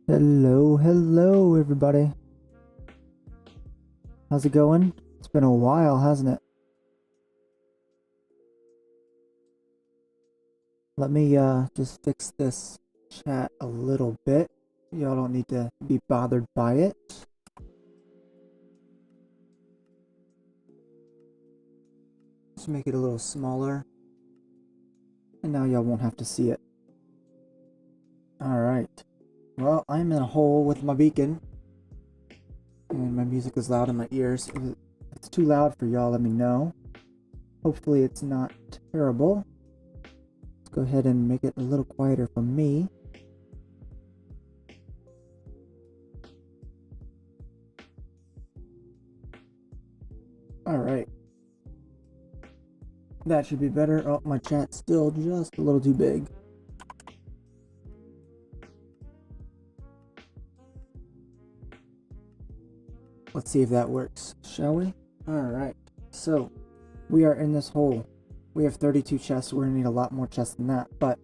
Hello everybody. How's it going? It's been a while, hasn't it? Let me just fix this chat a little bit. Y'all don't need to be bothered by it. Just make it a little smaller. And now y'all won't have to see it. Alright. Well, I'm in a hole with my beacon. And my music is loud in my ears. If it's too loud for y'all, let me know. Hopefully it's not terrible. Let's go ahead and make it a little quieter for me. Alright. That should be better. Oh, my chat's still just a little too big. Let's see if that works, shall we? Alright, so we are in this hole. We have 32 chests. We're going to need a lot more chests than that, but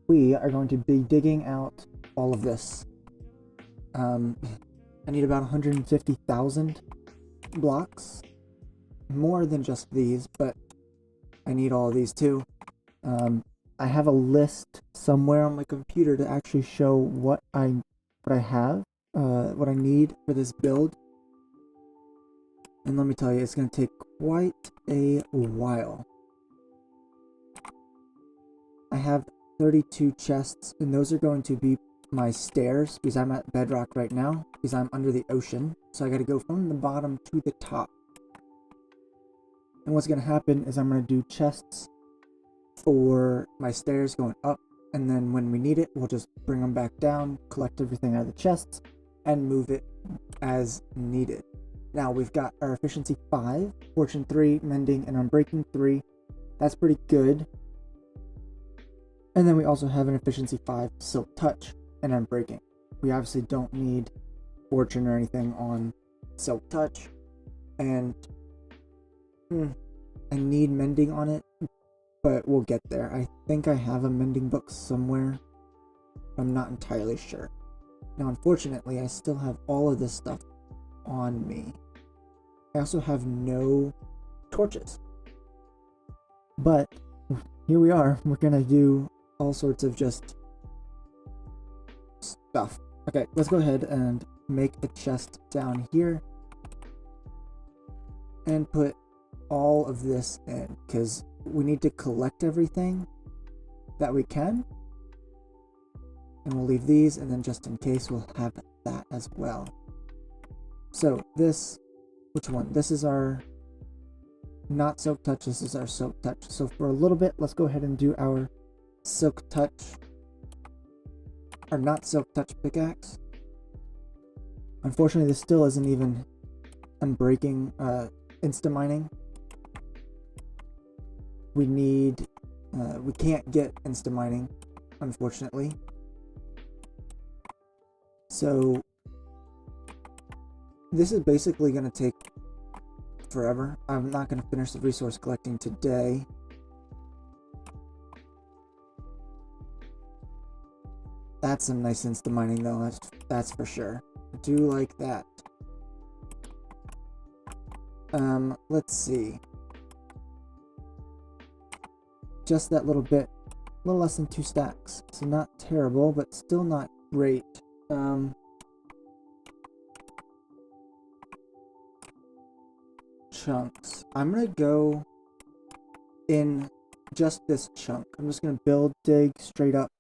we are going to be digging out all of this. I need about 150,000 blocks. More than just these, but I need all of these too. I have a list somewhere on my computer to actually show what I have, what I need for this build. And let me tell you, it's going to take quite a while. I have 32 chests, and those are going to be my stairs, because I'm at bedrock right now, because I'm under the ocean. So I got to go from the bottom to the top. And what's going to happen is I'm going to do chests for my stairs going up, and then when we need it, we'll just bring them back down, collect everything out of the chests, and move it as needed. Now we've got our efficiency 5, fortune 3, mending, and unbreaking 3. That's pretty good. And then we also have an efficiency 5, silk touch, and unbreaking. We obviously don't need fortune or anything on silk touch, and I need mending on it, but we'll get there. I think I have a mending book somewhere. I'm not entirely sure. Now, unfortunately, I still have all of this stuff on me. I also have no torches. But here we are. We're gonna do all sorts of just stuff. Okay, let's go ahead and make a chest down here and put all of this in, because we need to collect everything that we can. And we'll leave these, and then just in case we'll have that as well. So this, which one? This is our not silk touch, this is our silk touch. So for a little bit, let's go ahead and do our silk touch, or not silk touch pickaxe. Unfortunately, this still isn't even unbreaking, insta mining. We need, we can't get insta mining, unfortunately. So this is basically going to take forever. I'm not going to finish the resource collecting today. That's some nice insta mining though, that's for sure. I do like that. Let's see. Just that little bit, a little less than 2 stacks. So not terrible, but still not great. Chunks. I'm gonna go in just this chunk. I'm just gonna build, dig straight up,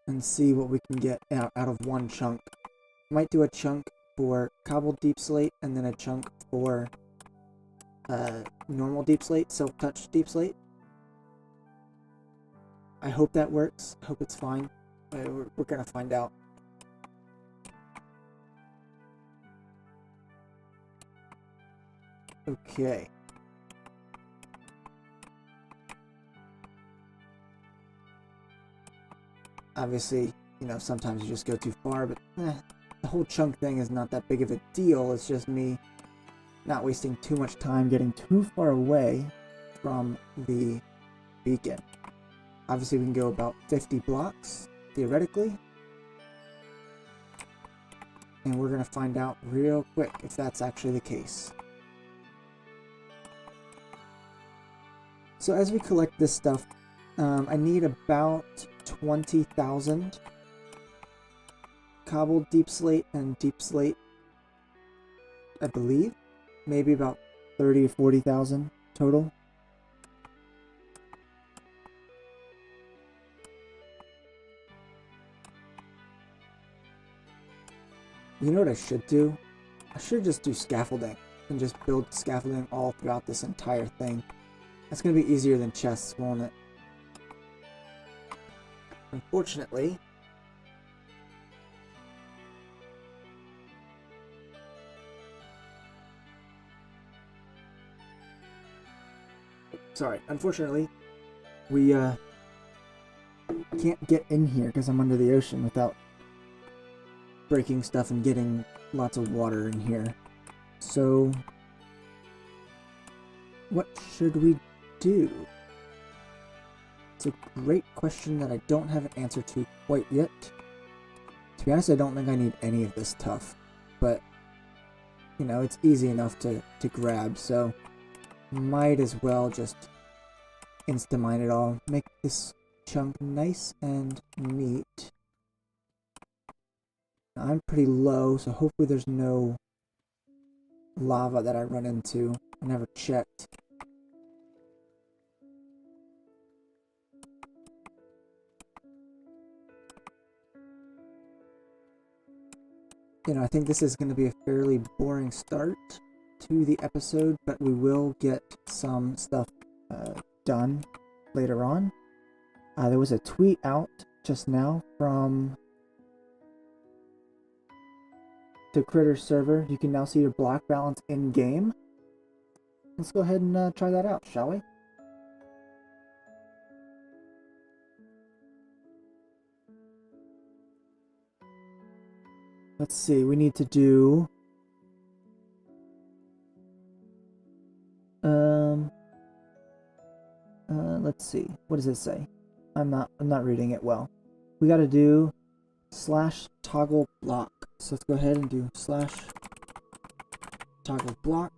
and see what we can get out of one chunk. Might do a chunk for cobbled deep slate, and then a chunk for normal deep slate, silk touch deep slate. I hope that works. I hope it's fine. We're gonna find out. Okay. Obviously, you know, sometimes you just go too far, but the whole chunk thing is not that big of a deal. It's just me not wasting too much time getting too far away from the beacon. Obviously, we can go about 50 blocks, theoretically. And we're going to find out real quick if that's actually the case. So as we collect this stuff, I need about 20,000 cobbled deep slate and deep slate, I believe. Maybe about 30 or 40,000 total. You know what I should do? I should just do scaffolding and just build scaffolding all throughout this entire thing. That's going to be easier than chests, won't it? Unfortunately, Sorry, unfortunately, we can't get in here because I'm under the ocean without breaking stuff and getting lots of water in here. So, what should we do? It's a great question that I don't have an answer to quite yet. To be honest, I don't think I need any of this stuff, but you know, it's easy enough to grab, so might as well just insta-mine it all. Make this chunk nice and neat. I'm pretty low, so hopefully there's no lava that I run into. I never checked. You know, I think this is going to be a fairly boring start to the episode, but we will get some stuff done later on. There was a tweet out just now from the Critterz server. You can now see your block balance in game. Let's go ahead and try that out, shall we? Let's see, we need to do let's see, what does it say? I'm not reading it well. We got to do /toggle block. So let's go ahead and do /toggle block.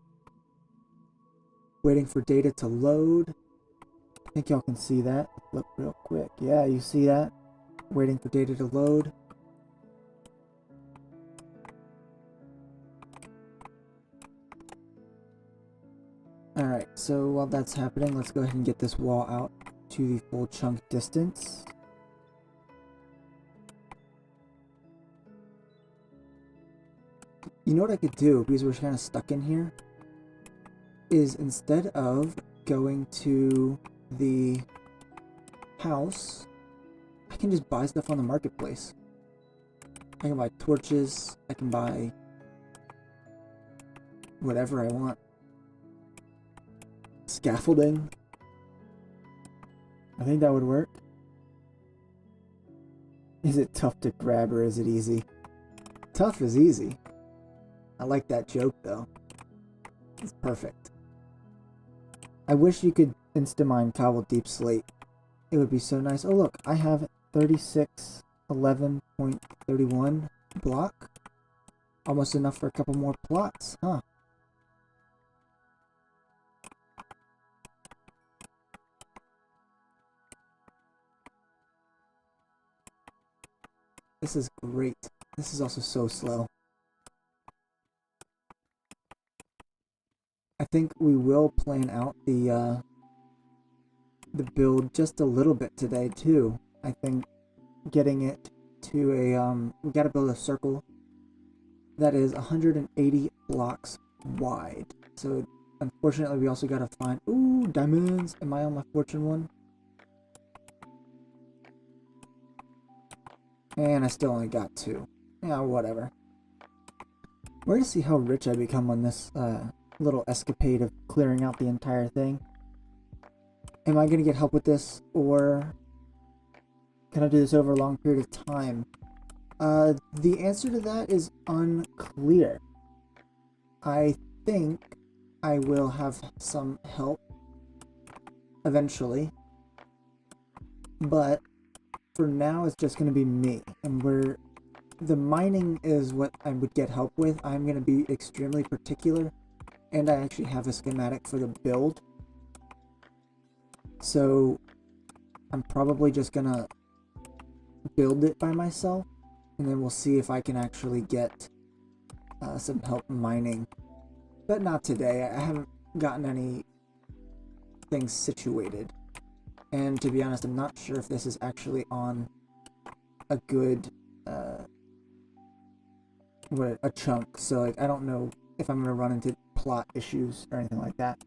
Waiting for data to load. I think y'all can see that. Look real quick. Yeah, you see that? Waiting for data to load. Alright, so while that's happening, let's go ahead and get this wall out to the full chunk distance. You know what I could do, because we're kind of stuck in here, is instead of going to the house, I can just buy stuff on the marketplace. I can buy torches, I can buy whatever I want. Scaffolding. I think that would work. Is it tough to grab or is it easy? Tough is easy. I like that joke though. It's perfect. I wish you could insta-mine cobble deep slate. It would be so nice. Oh look, I have 3611.31 block. Almost enough for a couple more plots, huh? This is great. This is also so slow. I think we will plan out the build just a little bit today too. I think getting it to a we gotta build a circle that is 180 blocks wide. So unfortunately we also gotta find diamonds. Am I on my fortune one? And I still only got 2. Yeah, whatever. We're gonna see how rich I become on this little escapade of clearing out the entire thing. Am I gonna get help with this, or can I do this over a long period of time? The answer to that is unclear. I think I will have some help eventually, but for now it's just going to be me, and the mining is what I would get help with. I'm going to be extremely particular, and I actually have a schematic for the build, so I'm probably just going to build it by myself, and then we'll see if I can actually get some help mining, but not today. I haven't gotten any things situated. And to be honest, I'm not sure if this is actually on a good, a chunk. So like, I don't know if I'm gonna run into plot issues or anything like that.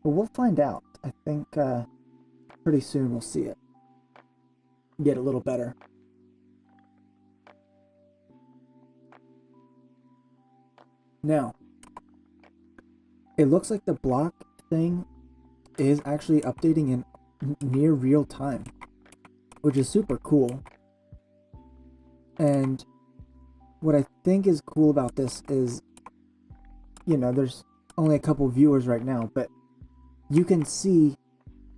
But we'll find out. I think pretty soon we'll see it get a little better. Now, it looks like the block thing is actually updating in near real time, which is super cool. And what I think is cool about this is, you know, there's only a couple viewers right now, but you can see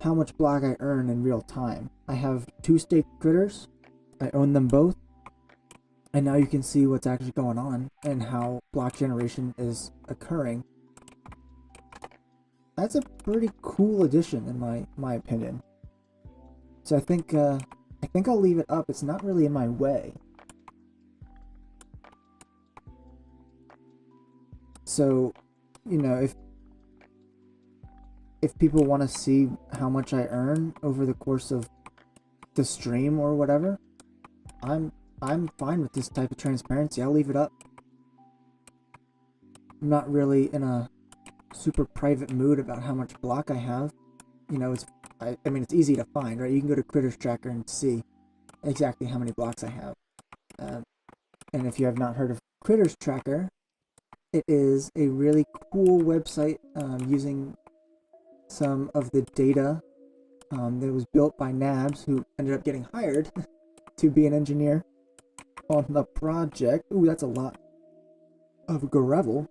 how much block I earn in real time. I have 2 staked critters. I own them both. And now you can see what's actually going on and how block generation is occurring. That's a pretty cool addition in my opinion. So I think I'll leave it up. It's not really in my way. So, you know, if people want to see how much I earn over the course of the stream or whatever, I'm fine with this type of transparency. I'll leave it up. I'm not really in a super private mood about how much block I have. You know, I mean, it's easy to find, right? You can go to Critterz Tracker and see exactly how many blocks I have. And if you have not heard of Critterz Tracker, it is a really cool website using some of the data that was built by Nabs, who ended up getting hired to be an engineer on the project. Ooh, that's a lot of gravel.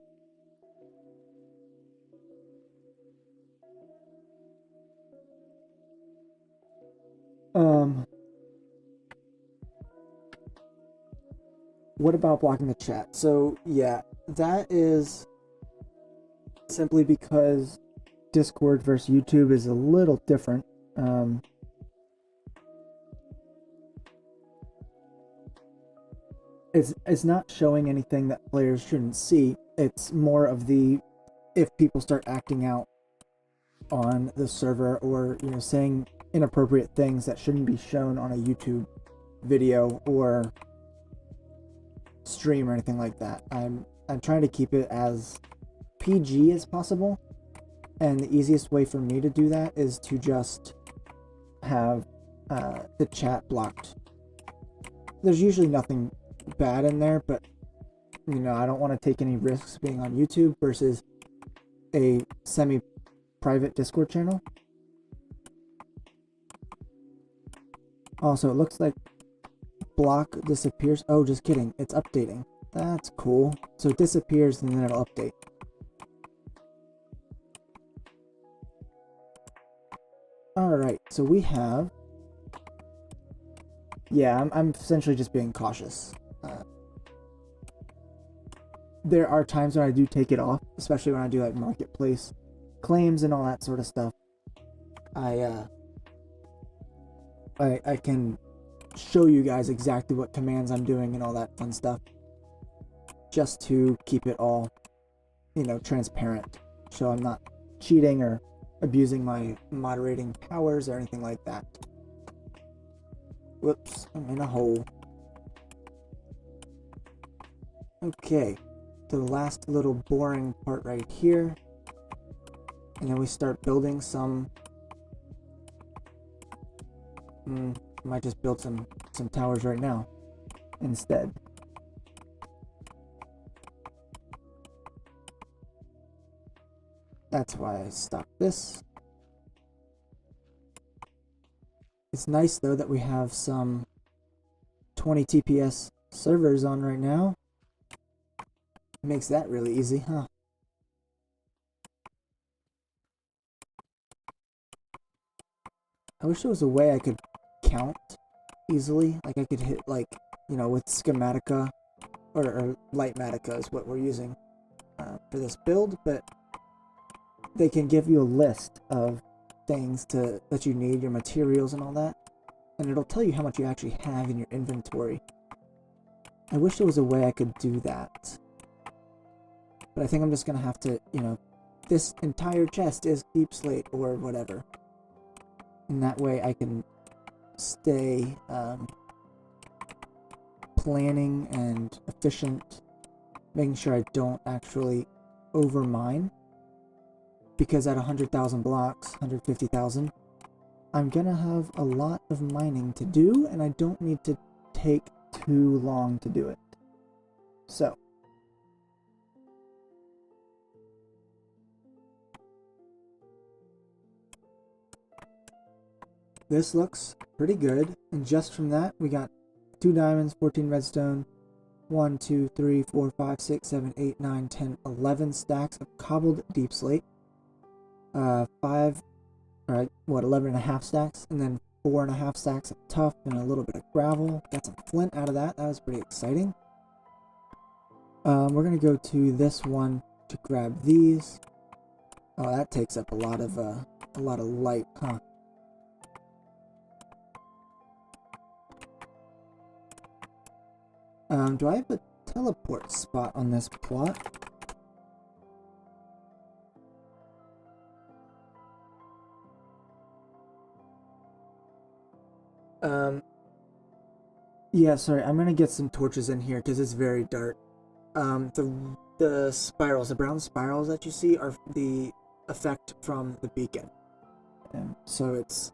What about blocking the chat? So yeah, that is simply because Discord versus YouTube is a little different. It's not showing anything that players shouldn't see. It's more of the, if people start acting out on the server or, you know, saying inappropriate things that shouldn't be shown on a YouTube video or stream or anything like that. I'm trying to keep it as PG as possible, and the easiest way for me to do that is to just have the chat blocked. There's usually nothing bad in there, but you know, I don't want to take any risks being on YouTube versus a semi-private Discord channel. Also, it looks like block disappears. Oh, just kidding. It's updating. That's cool. So it disappears and then it'll update. Alright, so we have... Yeah, I'm essentially just being cautious. There are times when I do take it off, especially when I do like marketplace claims and all that sort of stuff. I can show you guys exactly what commands I'm doing and all that fun stuff, just to keep it all, you know, transparent, so I'm not cheating or abusing my moderating powers or anything like that. Whoops, I'm in a hole. Okay, the last little boring part right here, and then we start building some. Might just build some towers right now instead. That's why I stopped this. It's nice though that we have some 20 TPS servers on right now. It makes that really easy, huh? I wish there was a way I could count easily. Like I could hit, like, you know, with Schematica or Lightmatica is what we're using for this build, but they can give you a list of things that you need, your materials and all that, and it'll tell you how much you actually have in your inventory. I wish there was a way I could do that, but I think I'm just gonna have to, you know, this entire chest is deep slate or whatever, and that way I can stay planning and efficient, making sure I don't actually overmine, because at 100,000 blocks, 150,000, I'm gonna have a lot of mining to do, and I don't need to take too long to do it. So this looks pretty good. And just from that, we got 2 diamonds, 14 redstone, 1, 2, 3, 4, 5, 6, 7, 8, 9, 10, 11 stacks of cobbled deep slate. 11 and a half stacks, and then 4.5 stacks of tuff and a little bit of gravel. Got some flint out of that. That was pretty exciting. We're gonna go to this one to grab these. Oh, that takes up a lot of light, huh? Do I have a teleport spot on this plot? Yeah, sorry, I'm gonna get some torches in here because it's very dark. The spirals, the brown spirals that you see are the effect from the beacon. And so it's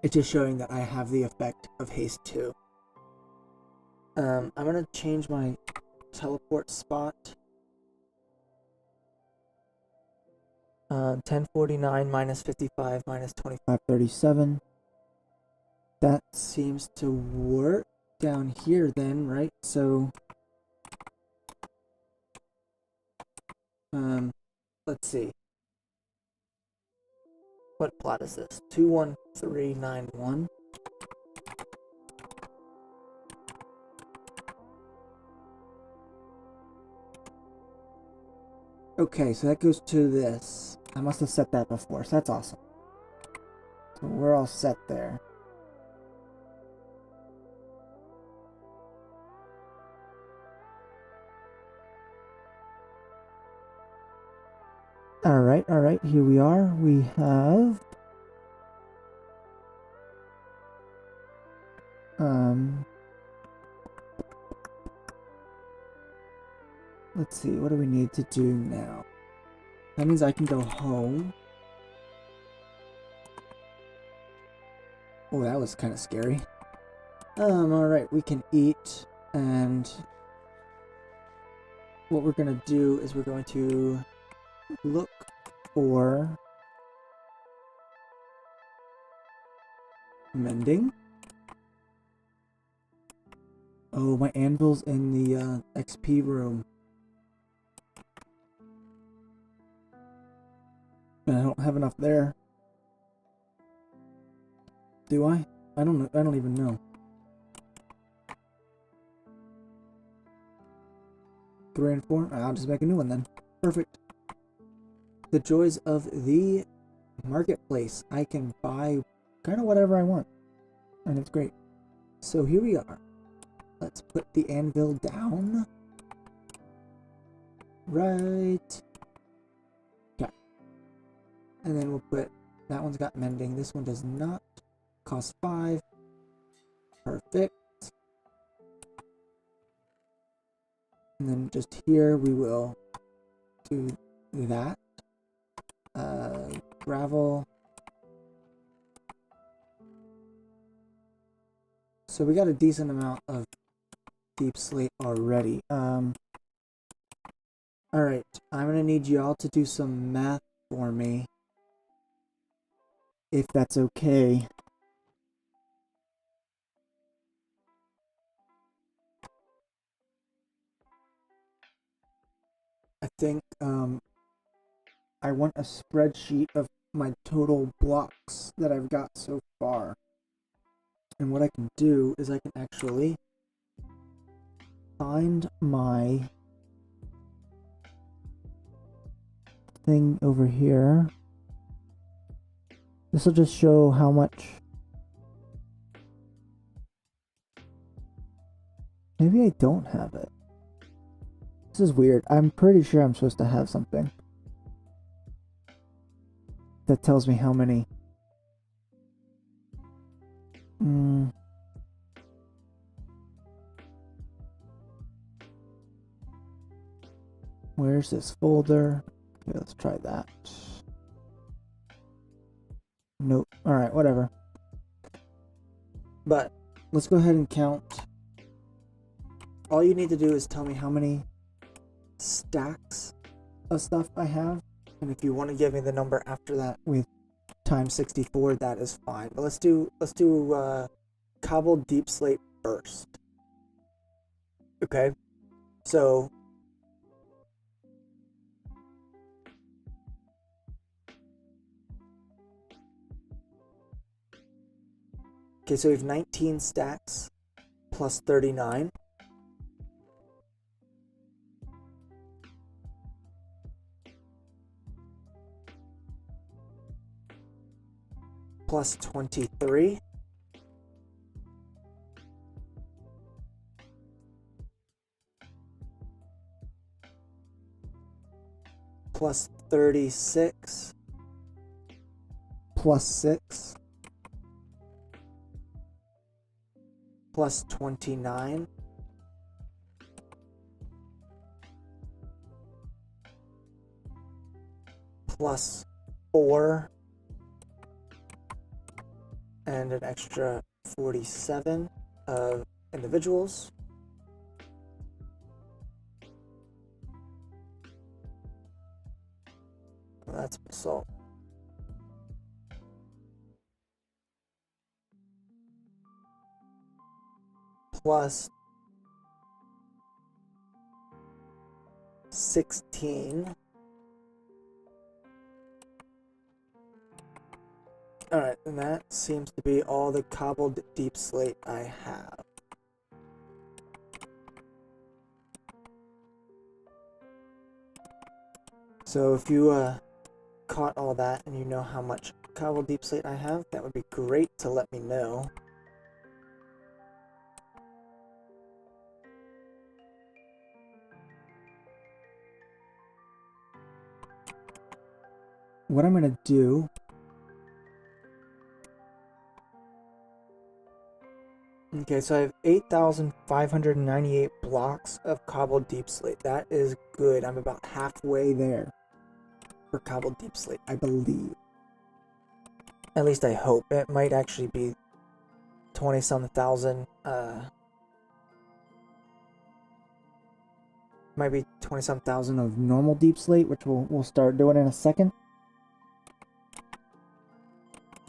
just showing that I have the effect of haste too. I'm gonna change my teleport spot. 1049 minus 55 minus 2537. That seems to work down here then, right? So let's see. What plot is this? 21391. Okay, so that goes to this. I must have set that before, so that's awesome. So we're all set there. Alright, here we are. We have let's see, what do we need to do now? That means I can go home. Oh, that was kind of scary. Alright, we can eat, and what we're gonna do is we're going to look for mending. Oh, my anvil's in the XP room. And I don't have enough there. Do I? I don't know. I don't even know. 3 and 4? I'll just make a new one then. Perfect. The joys of the marketplace. I can buy kind of whatever I want. And it's great. So here we are. Let's put the anvil down. Right. Okay. And then we'll put, that one's got mending. This one does not. Cost 5. Perfect. And then just here we will do that. Gravel. So we got a decent amount of deep slate already. Alright, I'm gonna need y'all to do some math for me, if that's okay. I think I want a spreadsheet of my total blocks that I've got so far. And what I can do is I can actually find my thing over here. This will just show how much. Maybe I don't have it. This is weird. I'm pretty sure I'm supposed to have something that tells me how many. Where's this folder? Okay, let's try that. Nope. Alright, whatever. But let's go ahead and count. All you need to do is tell me how many stacks of stuff I have. And if you want to give me the number after that with times 64, that is fine. But let's do cobbled deep slate first. Okay, so we have 19 stacks plus 39. Plus 23. Plus 36. Plus 6. Plus 29. Plus 4. And an extra 47 of individuals. Well, that's basalt. Plus 16. Alright, and that seems to be all the cobbled deep slate I have. So if you caught all that and you know how much cobbled deep slate I have, that would be great to let me know. What I'm going to do okay, so I have 8,598 blocks of cobbled deep slate. That is good. I'm about halfway there for cobbled deep slate, I believe. At least I hope. It might actually be 20-some thousand. Might be 20-some thousand of normal deep slate, which we'll start doing in a second.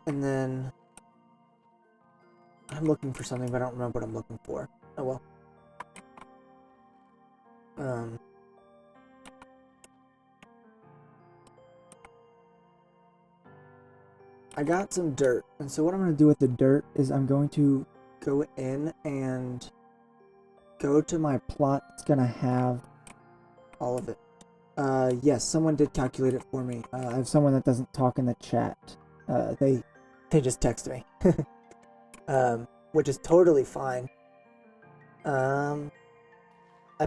And then I'm looking for something, but I don't remember what I'm looking for. Oh well. I got some dirt, and so what I'm going to do with the dirt is I'm going to go in and go to my plot. It's going to have all of it. Yes, someone did calculate it for me. I have someone that doesn't talk in the chat. They just text me. Which is totally fine. I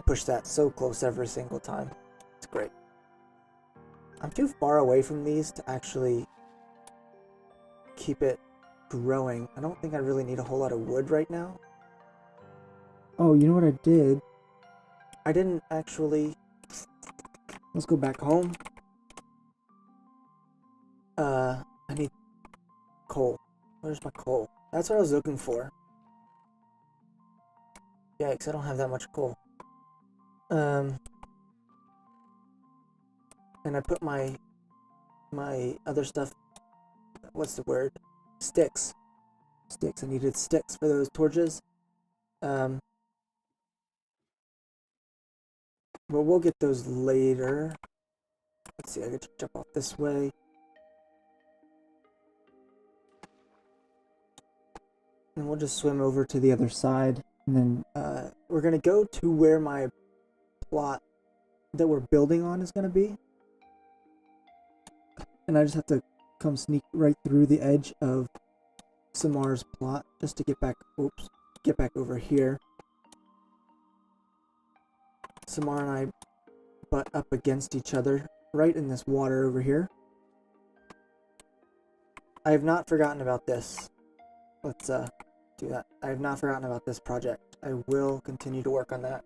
push that so close every single time. It's great. I'm too far away from these to actually keep it growing. I don't think I really need a whole lot of wood right now. Oh, you know what I did? I didn't actually... Let's go back home. I need coal. Where's my coal? That's what I was looking for. Yikes, I don't have that much coal. And I put my other stuff, what's the word? Sticks. Sticks. I needed sticks for those torches. But we'll get those later. Let's see, I get to jump off this way. And we'll just swim over to the other side. And then we're going to go to where my plot that we're building on is going to be. And I just have to come sneak right through the edge of Samar's plot just to get back, get back over here. Samar and I butt up against each other right in this water over here. I have not forgotten about this. Let's do that. I have not forgotten about this project. I will continue to work on that.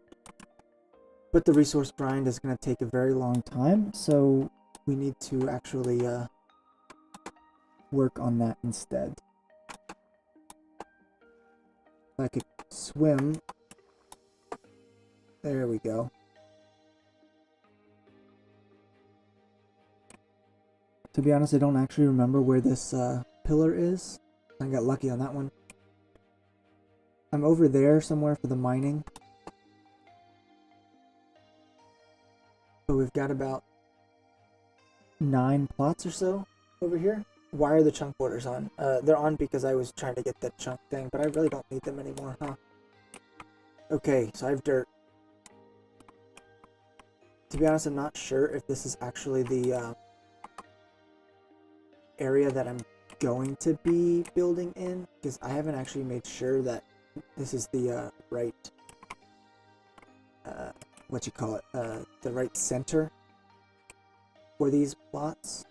But the resource grind is going to take a very long time, so we need to actually work on that instead. If I could swim. There we go. To be honest, I don't actually remember where this pillar is. I got lucky on that one. I'm over there somewhere for the mining. But we've got about 9 plots or so over here. Why are the chunk borders on? They're on because I was trying to get the chunk thing, but I really don't need them anymore, huh? Okay, so I have dirt. To be honest, I'm not sure if this is actually the area that I'm going to be building in, because I haven't actually made sure that this is the right, the right center for these plots.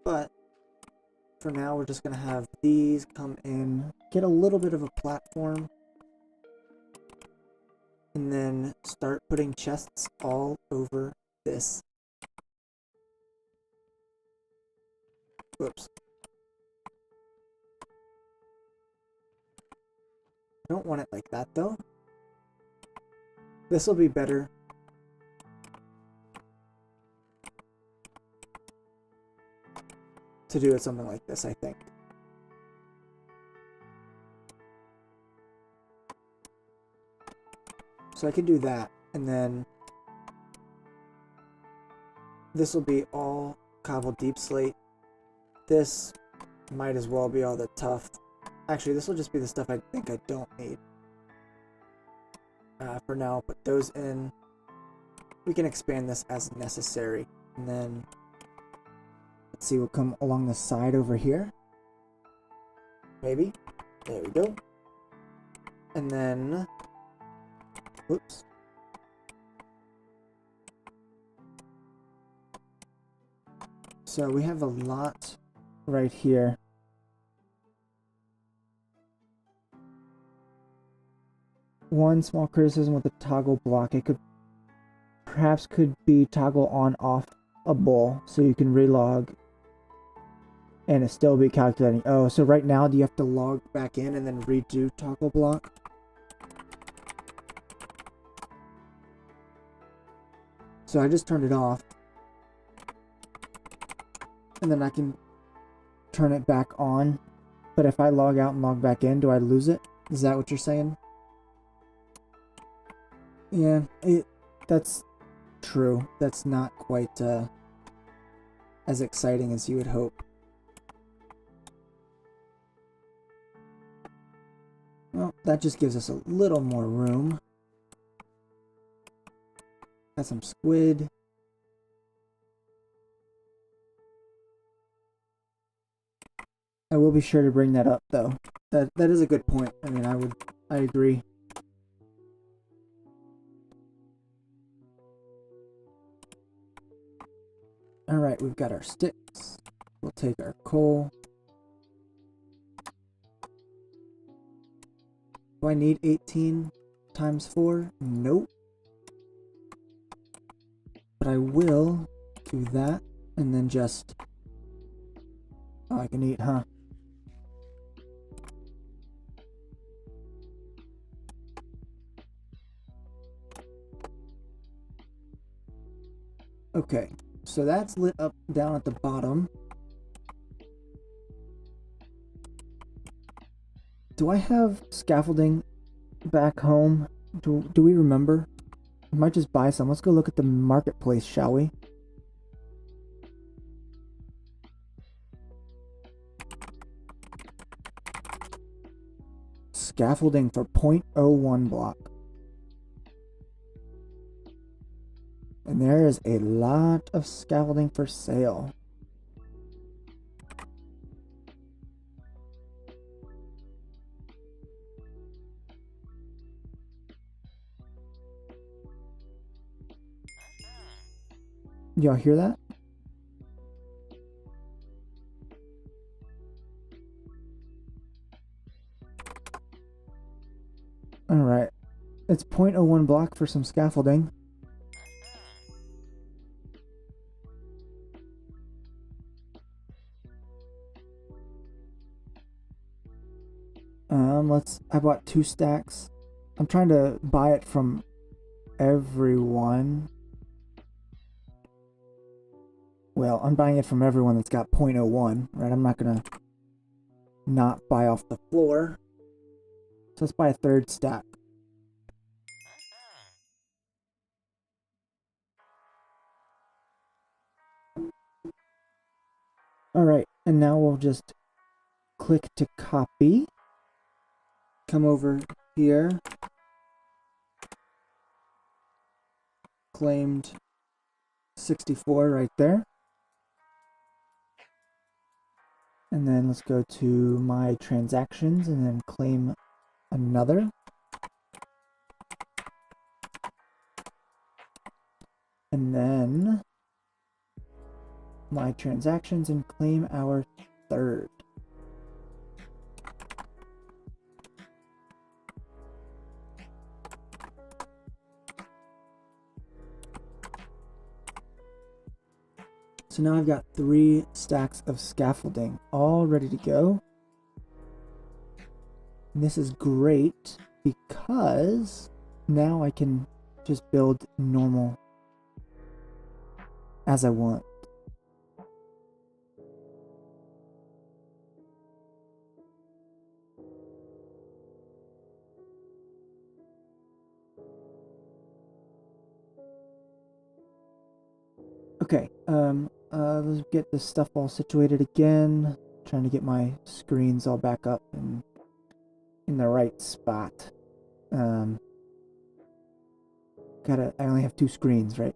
But for now, we're just going to have these come in, get a little bit of a platform, and then start putting chests all over this. Whoops. I don't want it like that, though. This will be better. To do it something like this, I think. So I can do that, and then this will be all cobbled deep slate. This might as well be all the tough. Actually, this will just be the stuff I think I don't need. For now, I'll put those in. We can expand this as necessary, and then let's see, we'll come along the side over here. Maybe. There we go. And then, whoops. So we have a lot right here. One small criticism with the toggle block, it perhaps could be toggle on off a bowl, so you can relog and it still be calculating. Oh, so right now do you have to log back in and then redo toggle block? So I just turned it off, and then I can turn it back on. But if I log out and log back in, do I lose it? Is that what you're saying? Yeah, that's true. That's not quite as exciting as you would hope. Well, that just gives us a little more room. Got some squid. I will be sure to bring that up, though. That is a good point. I mean, I agree. All right, we've got our sticks. We'll take our coal. Do I need 18 times 4? Nope. But I will do that, and then just... Oh, I can eat, huh? Okay, so that's lit up down at the bottom. Do I have scaffolding back home? Do we remember? I might just buy some. Let's go look at the marketplace, shall we? Scaffolding for 0.01 block. And there is a lot of scaffolding for sale. Y'all hear that? Alright. It's 0.01 block for some scaffolding. I bought 2 stacks. I'm trying to buy it from everyone. Well, I'm buying it from everyone that's got 0.01, right? I'm not gonna not buy off the floor. So let's buy a third stack. Alright, and now we'll just click to copy. Come over here. Claimed 64 right there. And then let's go to my transactions and then claim another. And then my transactions and claim our third. So now I've got 3 stacks of scaffolding all ready to go. And this is great because now I can just build normal as I want. Okay, let's get this stuff all situated again. Trying to get my screens all back up and in the right spot. I only have 2 screens, right?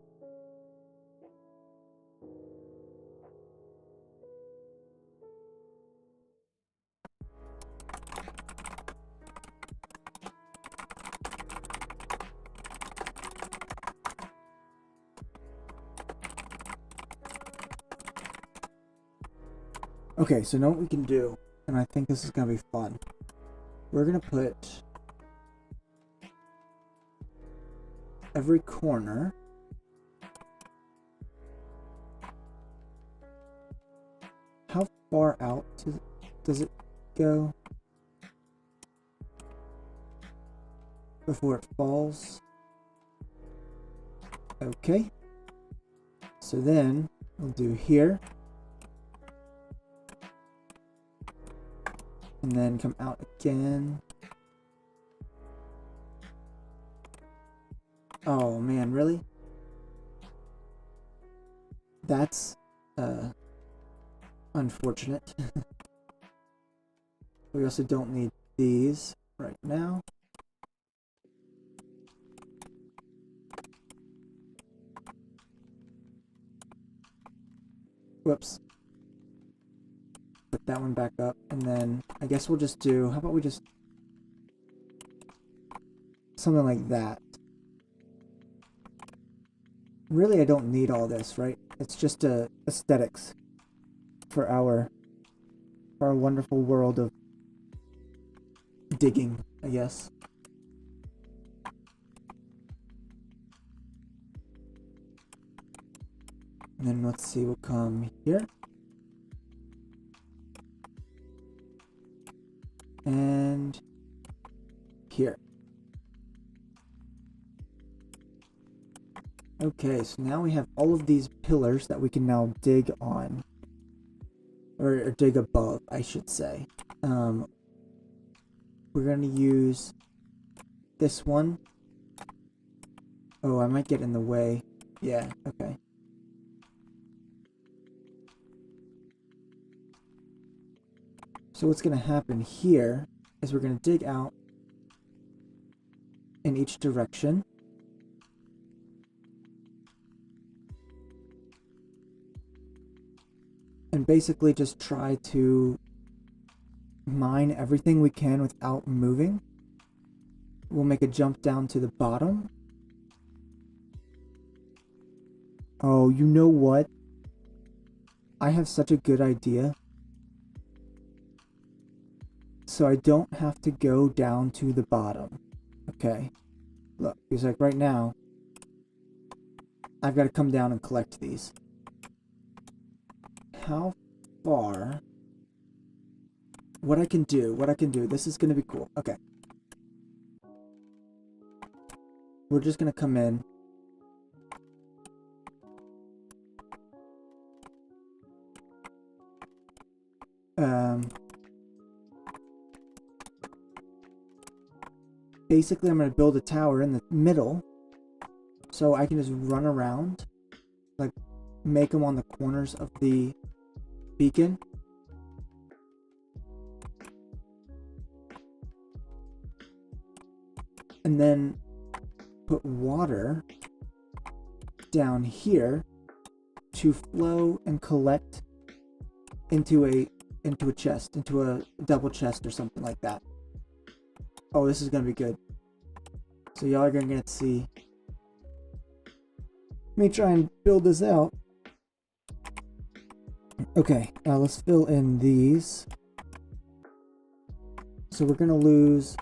Okay, so now what we can do, and I think this is going to be fun. We're going to put every corner how far out does it go before it falls? Okay. So then we'll do here. And then come out again. Oh man, really? That's unfortunate. We also don't need these right now. Whoops. Put that one back up, and then I guess we'll just do, how about we just something like that. Really, I don't need all this, right? It's just aesthetics for our wonderful world of digging, I guess. And then let's see, we'll come here. And here. Okay, so now we have all of these pillars that we can now dig on. Or dig above, I should say. We're going to use this one. Oh, I might get in the way. Yeah, okay. So what's going to happen here is we're going to dig out in each direction. And basically just try to mine everything we can without moving. We'll make a jump down to the bottom. Oh, you know what? I have such a good idea. So I don't have to go down to the bottom. Okay. Look, because like right now, I've got to come down and collect these. How far? What I can do, this is going to be cool. Okay. we're just gonna come in. Basically, I'm gonna build a tower in the middle, so I can just run around, like make them on the corners of the beacon. And then put water down here to flow and collect into a chest, into a double chest or something like that. Oh, this is gonna be good. So y'all are gonna get to see me try and build this out. Okay, let's fill in these. So we're gonna lose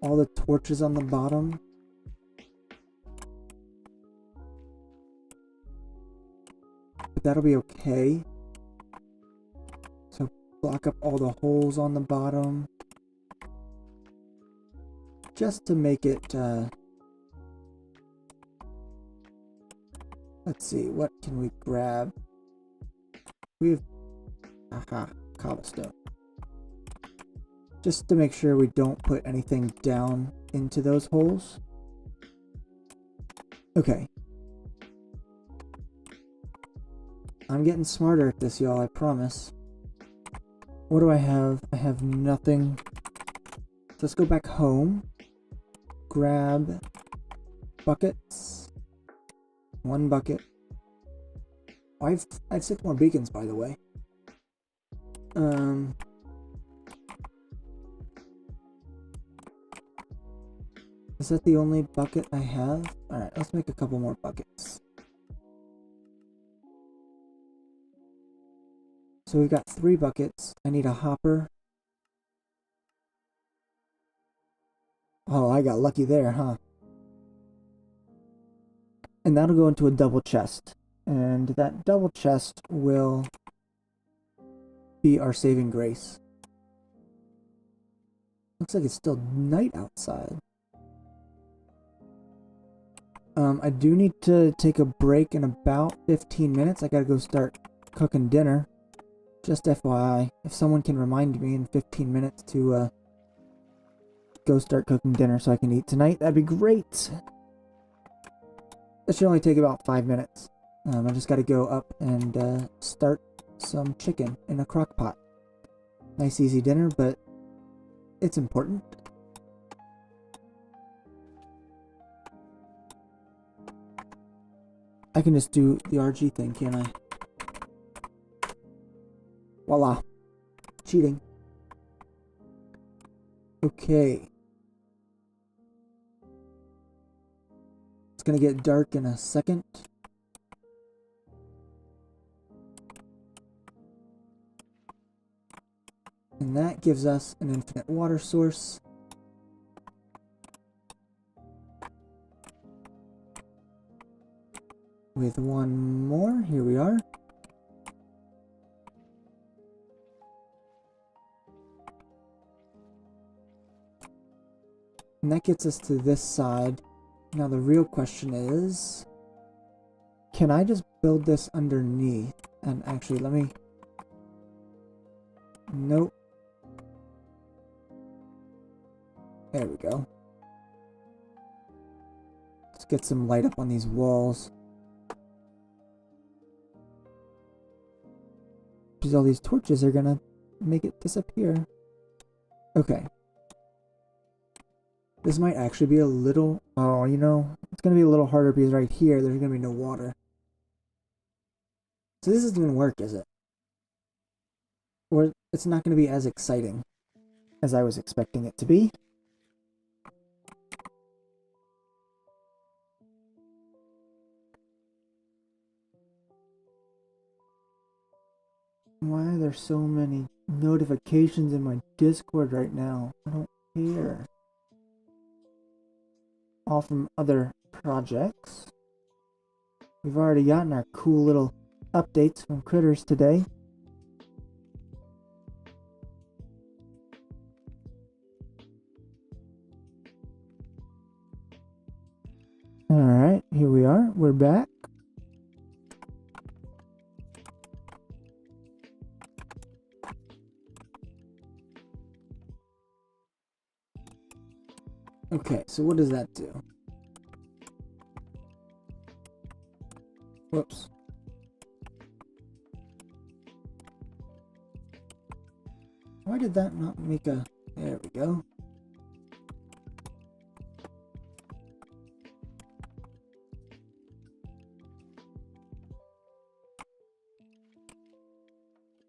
all the torches on the bottom. But that'll be okay. So block up all the holes on the bottom. Just to make it, let's see, what can we grab? We have, cobblestone. Just to make sure we don't put anything down into those holes. Okay. I'm getting smarter at this, y'all, I promise. What do I have? I have nothing. So let's go back home. Grab buckets. 1 bucket. Oh, I have 6 more beacons, by the way. Is that the only bucket I have? Alright, let's make a couple more buckets. So we've got 3 buckets. I need a hopper. Oh, I got lucky there, huh? And that'll go into a double chest. And that double chest will be our saving grace. Looks like it's still night outside. I do need to take a break in about 15 minutes. I gotta go start cooking dinner. Just FYI, if someone can remind me in 15 minutes to go start cooking dinner so I can eat tonight, that'd be great. That should only take about 5 minutes. I just gotta go up and start some chicken in a crock pot. Nice easy dinner, but it's important. I can just do the RG thing, can't I? Voila. Cheating. Okay. It's gonna get dark in a second. And that gives us an infinite water source. With 1 more, here we are. And that gets us to this side. Now the real question is, can I just build this underneath? And actually, let me... Nope. There we go. Let's get some light up on these walls. Because all these torches are gonna make it disappear. Okay. This might actually be a little... Oh, you know, it's gonna be a little harder because right here, there's gonna be no water. So this isn't gonna work, is it? Or it's not gonna be as exciting as I was expecting it to be. Why are there so many notifications in my Discord right now? I don't care. All from other projects. We've already gotten our cool little updates from Critterz today. here we are. We're back. Okay, so what does that do? Whoops. Why did that not make a... There we go.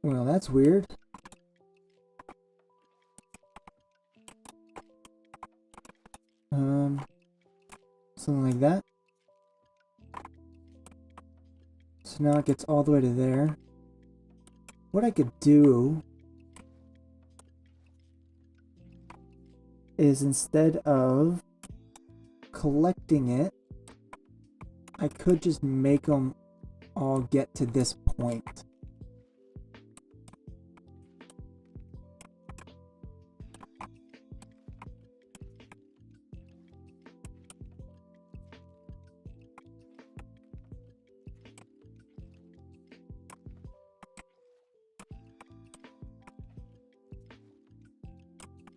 Well, that's weird. Something like that. So now it gets all the way to there. What I could do is, instead of collecting it, I could just make them all get to this point.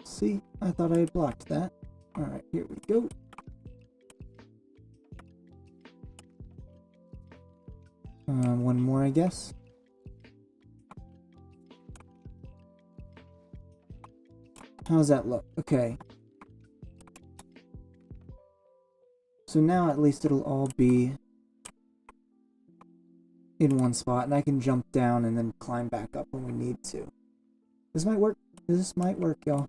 See, I thought I had blocked that. Alright, here we go. One more, I guess. How's that look? Okay. So now at least it'll all be in one spot, and I can jump down and then climb back up when we need to. This might work. This might work, y'all.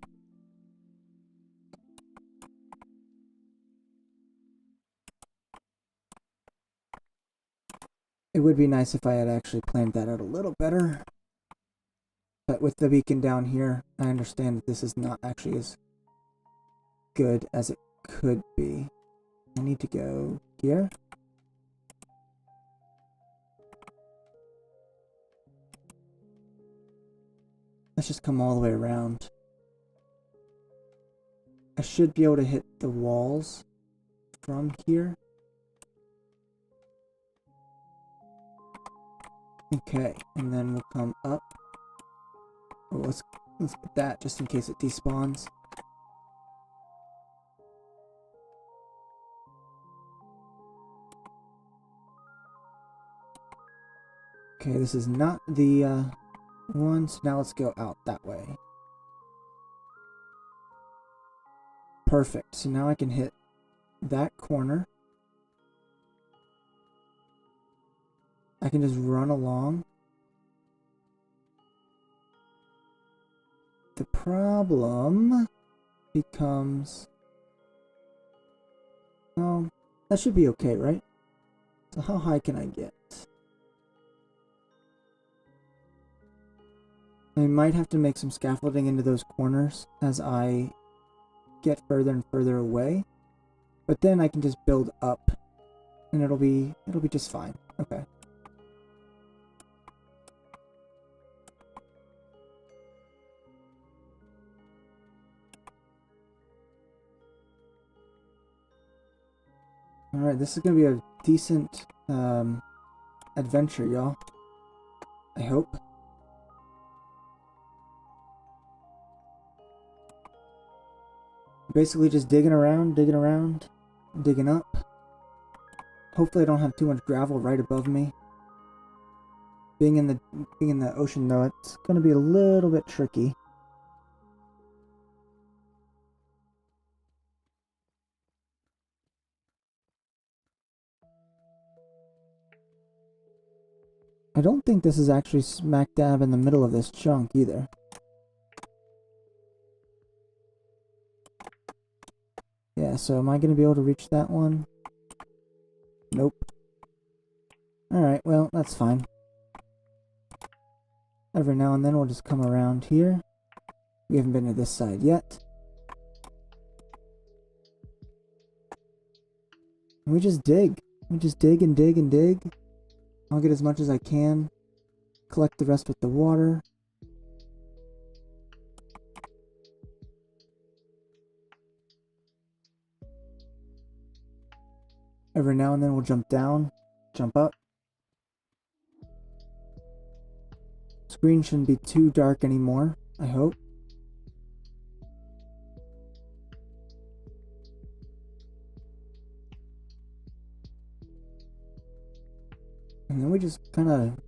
It would be nice if I had actually planned that out a little better. But with the beacon down here, I understand that this is not actually as good as it could be. I need to go here. Let's just come all the way around. I should be able to hit the walls from here. Okay, and then we'll come up. Oh, let's get that just in case it despawns. Okay, this is not the one, so now let's go out that way. Perfect, so now I can hit that corner. I can just run along. The problem becomes... Oh, that should be okay, right? So how high can I get? I might have to make some scaffolding into those corners as I get further and further away. But then I can just build up and it'll be just fine. Okay. Alright, this is gonna be a decent adventure, y'all. I hope. Basically just digging around, digging up. Hopefully I don't have too much gravel right above me. Being in the ocean though, it's gonna be a little bit tricky. I don't think this is actually smack dab in the middle of this chunk either. Yeah, so am I going to be able to reach that one? Nope. Alright, well, that's fine. Every now and then we'll just come around here. We haven't been to this side yet. And we just dig. We just dig and dig and dig. I'll get as much as I can. Collect the rest with the water. Every now and then we'll jump down, jump up. Screen shouldn't be too dark anymore, I hope. And then we just kind of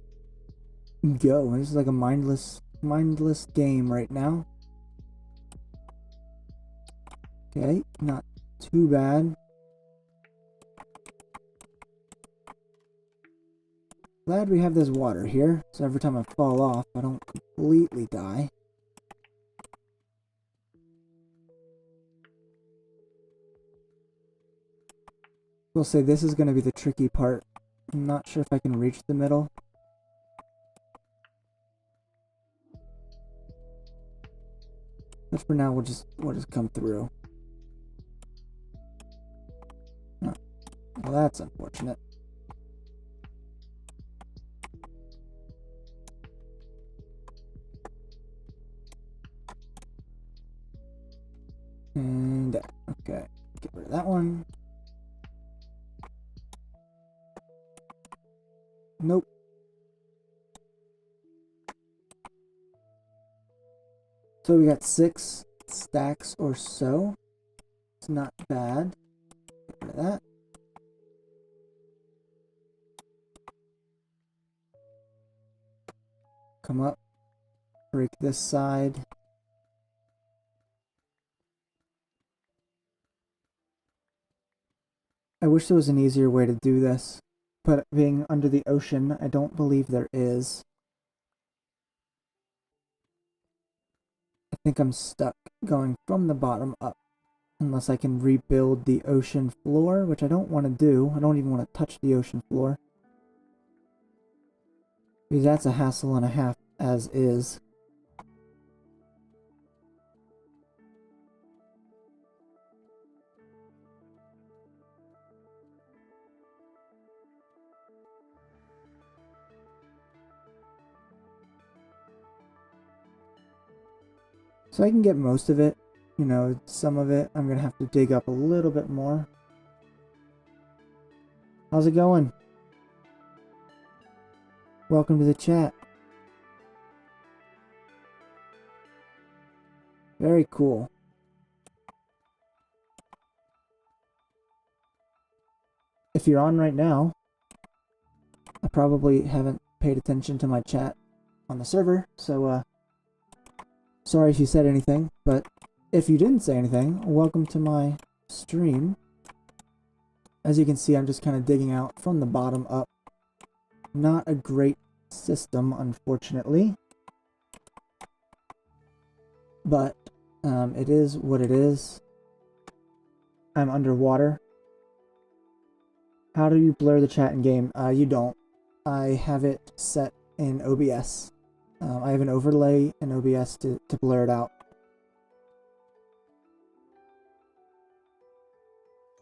go. This is like a mindless game right now. Okay, not too bad. Glad we have this water here, so every time I fall off, I don't completely die. We'll say this is going to be the tricky part. I'm not sure if I can reach the middle. But for now, we'll just come through. Oh, well, that's unfortunate. And okay, get rid of that one. Nope. So we got 6 stacks or so. It's not bad. Get rid of that. Come up. Break this side. I wish there was an easier way to do this, but being under the ocean, I don't believe there is. I think I'm stuck going from the bottom up, unless I can rebuild the ocean floor, which I don't want to do. I don't even want to touch the ocean floor, because that's a hassle and a half as is. So I can get most of it, you know, some of it I'm going to have to dig up a little bit more. How's it going? Welcome to the chat. Very cool. If you're on right now, I probably haven't paid attention to my chat on the server, so sorry if you said anything, but if you didn't say anything, welcome to my stream. As you can see, I'm just kind of digging out from the bottom up. Not a great system, unfortunately, but it is what it is. I'm underwater. How do you blur the chat in game? You don't. I have it set in OBS. I have an overlay in OBS to blur it out.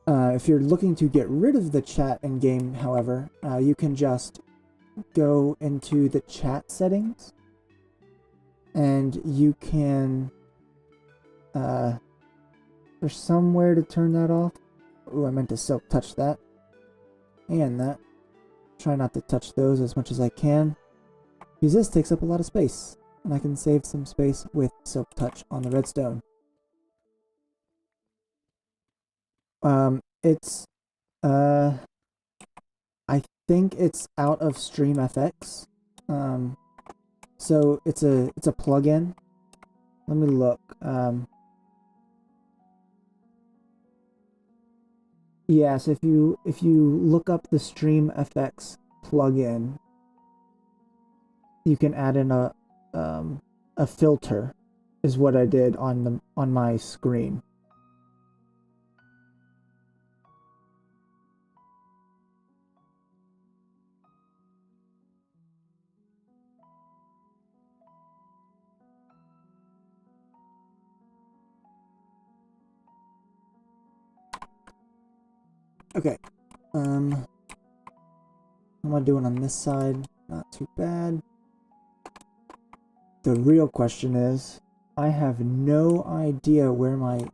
If you're looking to get rid of the chat in game, however, you can just go into the chat settings, and you can there's somewhere to turn that off. Ooh, I meant to silk touch that and that. Try not to touch those as much as I can, because this takes up a lot of space, and I can save some space with silk touch on the redstone. It's I think it's out of StreamFX. So it's a plugin. Let me look. Yeah, so if you look up the StreamFX plugin, you can add in a filter, is what I did on my screen. Okay. How am I doing on this side? Not too bad. The real question is, I have no idea where my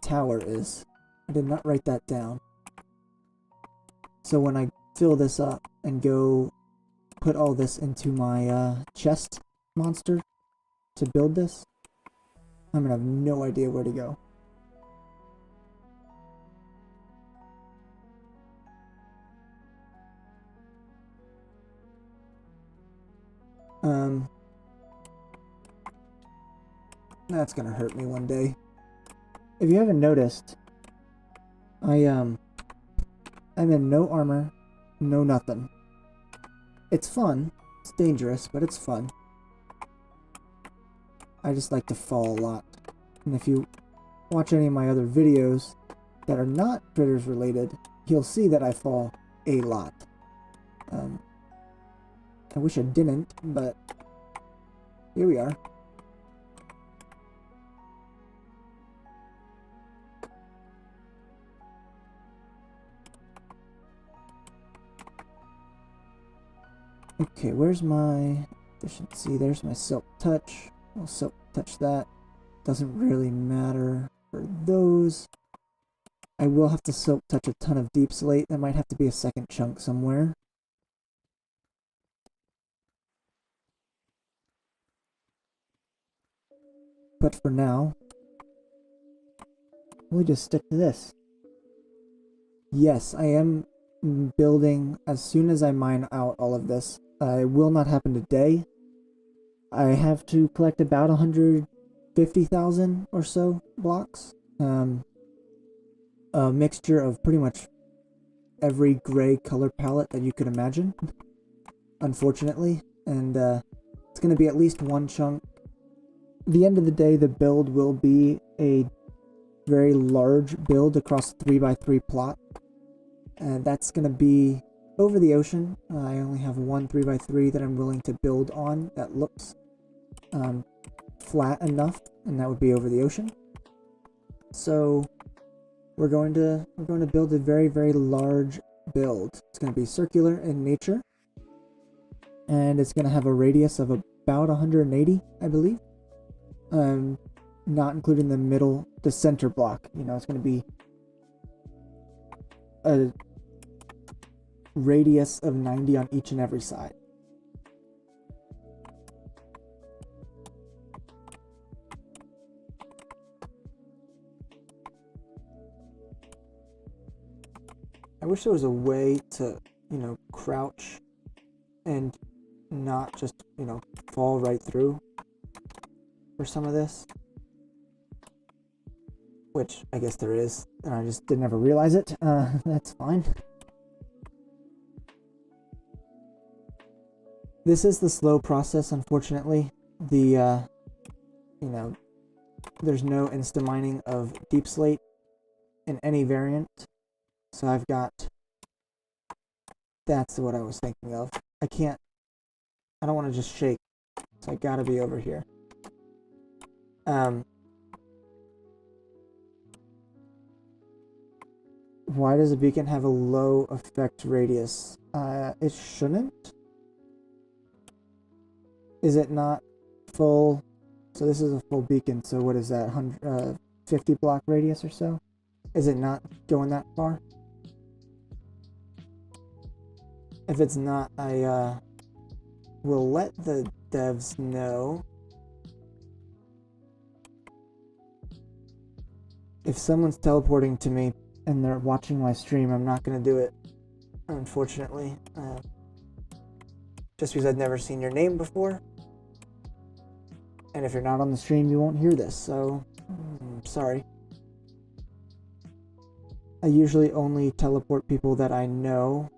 tower is. I did not write that down. So when I fill this up and go put all this into my chest monster to build this, I'm gonna have no idea where to go. That's gonna hurt me one day. If you haven't noticed, I'm in no armor, no nothing. It's fun. It's dangerous, but it's fun. I just like to fall a lot. And if you watch any of my other videos that are not Critterz related, you'll see that I fall a lot. I wish I didn't, but here we are. Okay, where's my efficiency? There's my silk touch. I'll silk touch that. Doesn't really matter for those. I will have to silk touch a ton of deep slate. There might have to be a second chunk somewhere. But for now, we'll just stick to this. Yes, I am building as soon as I mine out all of this. It will not happen today. I have to collect about 150,000 or so blocks. A mixture of pretty much every gray color palette that you could imagine, unfortunately. And it's going to be at least one chunk. At the end of the day, the build will be a very large build across 3x3 plot. And that's going to be over the ocean. I only have one 3x3 that I'm willing to build on that looks flat enough, and that would be over the ocean. So we're going to build a very, very large build. It's going to be circular in nature, and it's going to have a radius of about 180, I believe. Not including the center block. You know, it's going to be a radius of 90 on each and every side. I wish there was a way to, you know, crouch and not just, you know, fall right through for some of this. Which I guess there is, and I just didn't ever realize it. That's fine. This is the slow process, unfortunately. You know, there's no insta mining of deep slate in any variant. So I've got, that's what I was thinking of. I don't want to just shake, so I gotta be over here. Why does a beacon have a low effect radius? It shouldn't. Is it not full? So this is a full beacon, so what is that, 50 block radius or so? Is it not going that far? If it's not, I will let the devs know. If someone's teleporting to me and they're watching my stream, I'm not going to do it, unfortunately. Just because I've never seen your name before. And if you're not on the stream, you won't hear this, so sorry. I usually only teleport people that I know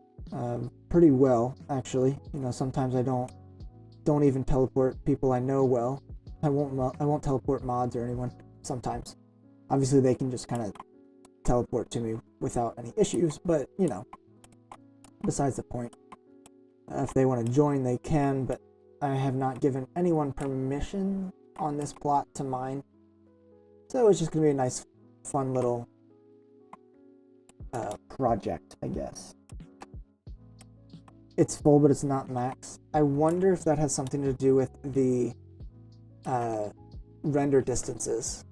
pretty well, actually. You know, sometimes I don't even teleport people I know well. I won't teleport mods or anyone sometimes. Obviously, they can just kind of teleport to me without any issues, but, you know, besides the point. If they want to join, they can, but I have not given anyone permission on this plot to mine. So it's just going to be a nice, fun little project, I guess. It's full, but it's not max. I wonder if that has something to do with the render distances.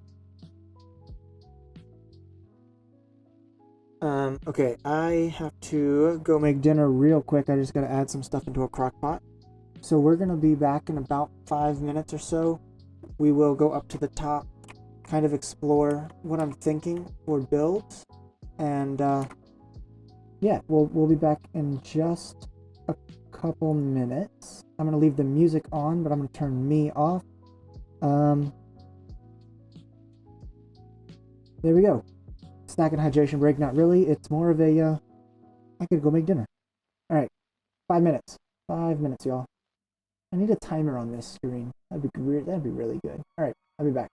Okay, I have to go make dinner real quick. I just gotta add some stuff into a crock pot. So we're gonna be back in about 5 minutes or so. We will go up to the top, kind of explore what I'm thinking for builds, and yeah, we'll be back in just a couple minutes. I'm gonna leave the music on, but I'm gonna turn me off. Um, there we go. Snack and hydration break. Not really. It's more of a I could go make dinner. All right, 5 minutes. 5 minutes, y'all. I need a timer on this screen. That'd be weird. That'd be really good. All right, I'll be back.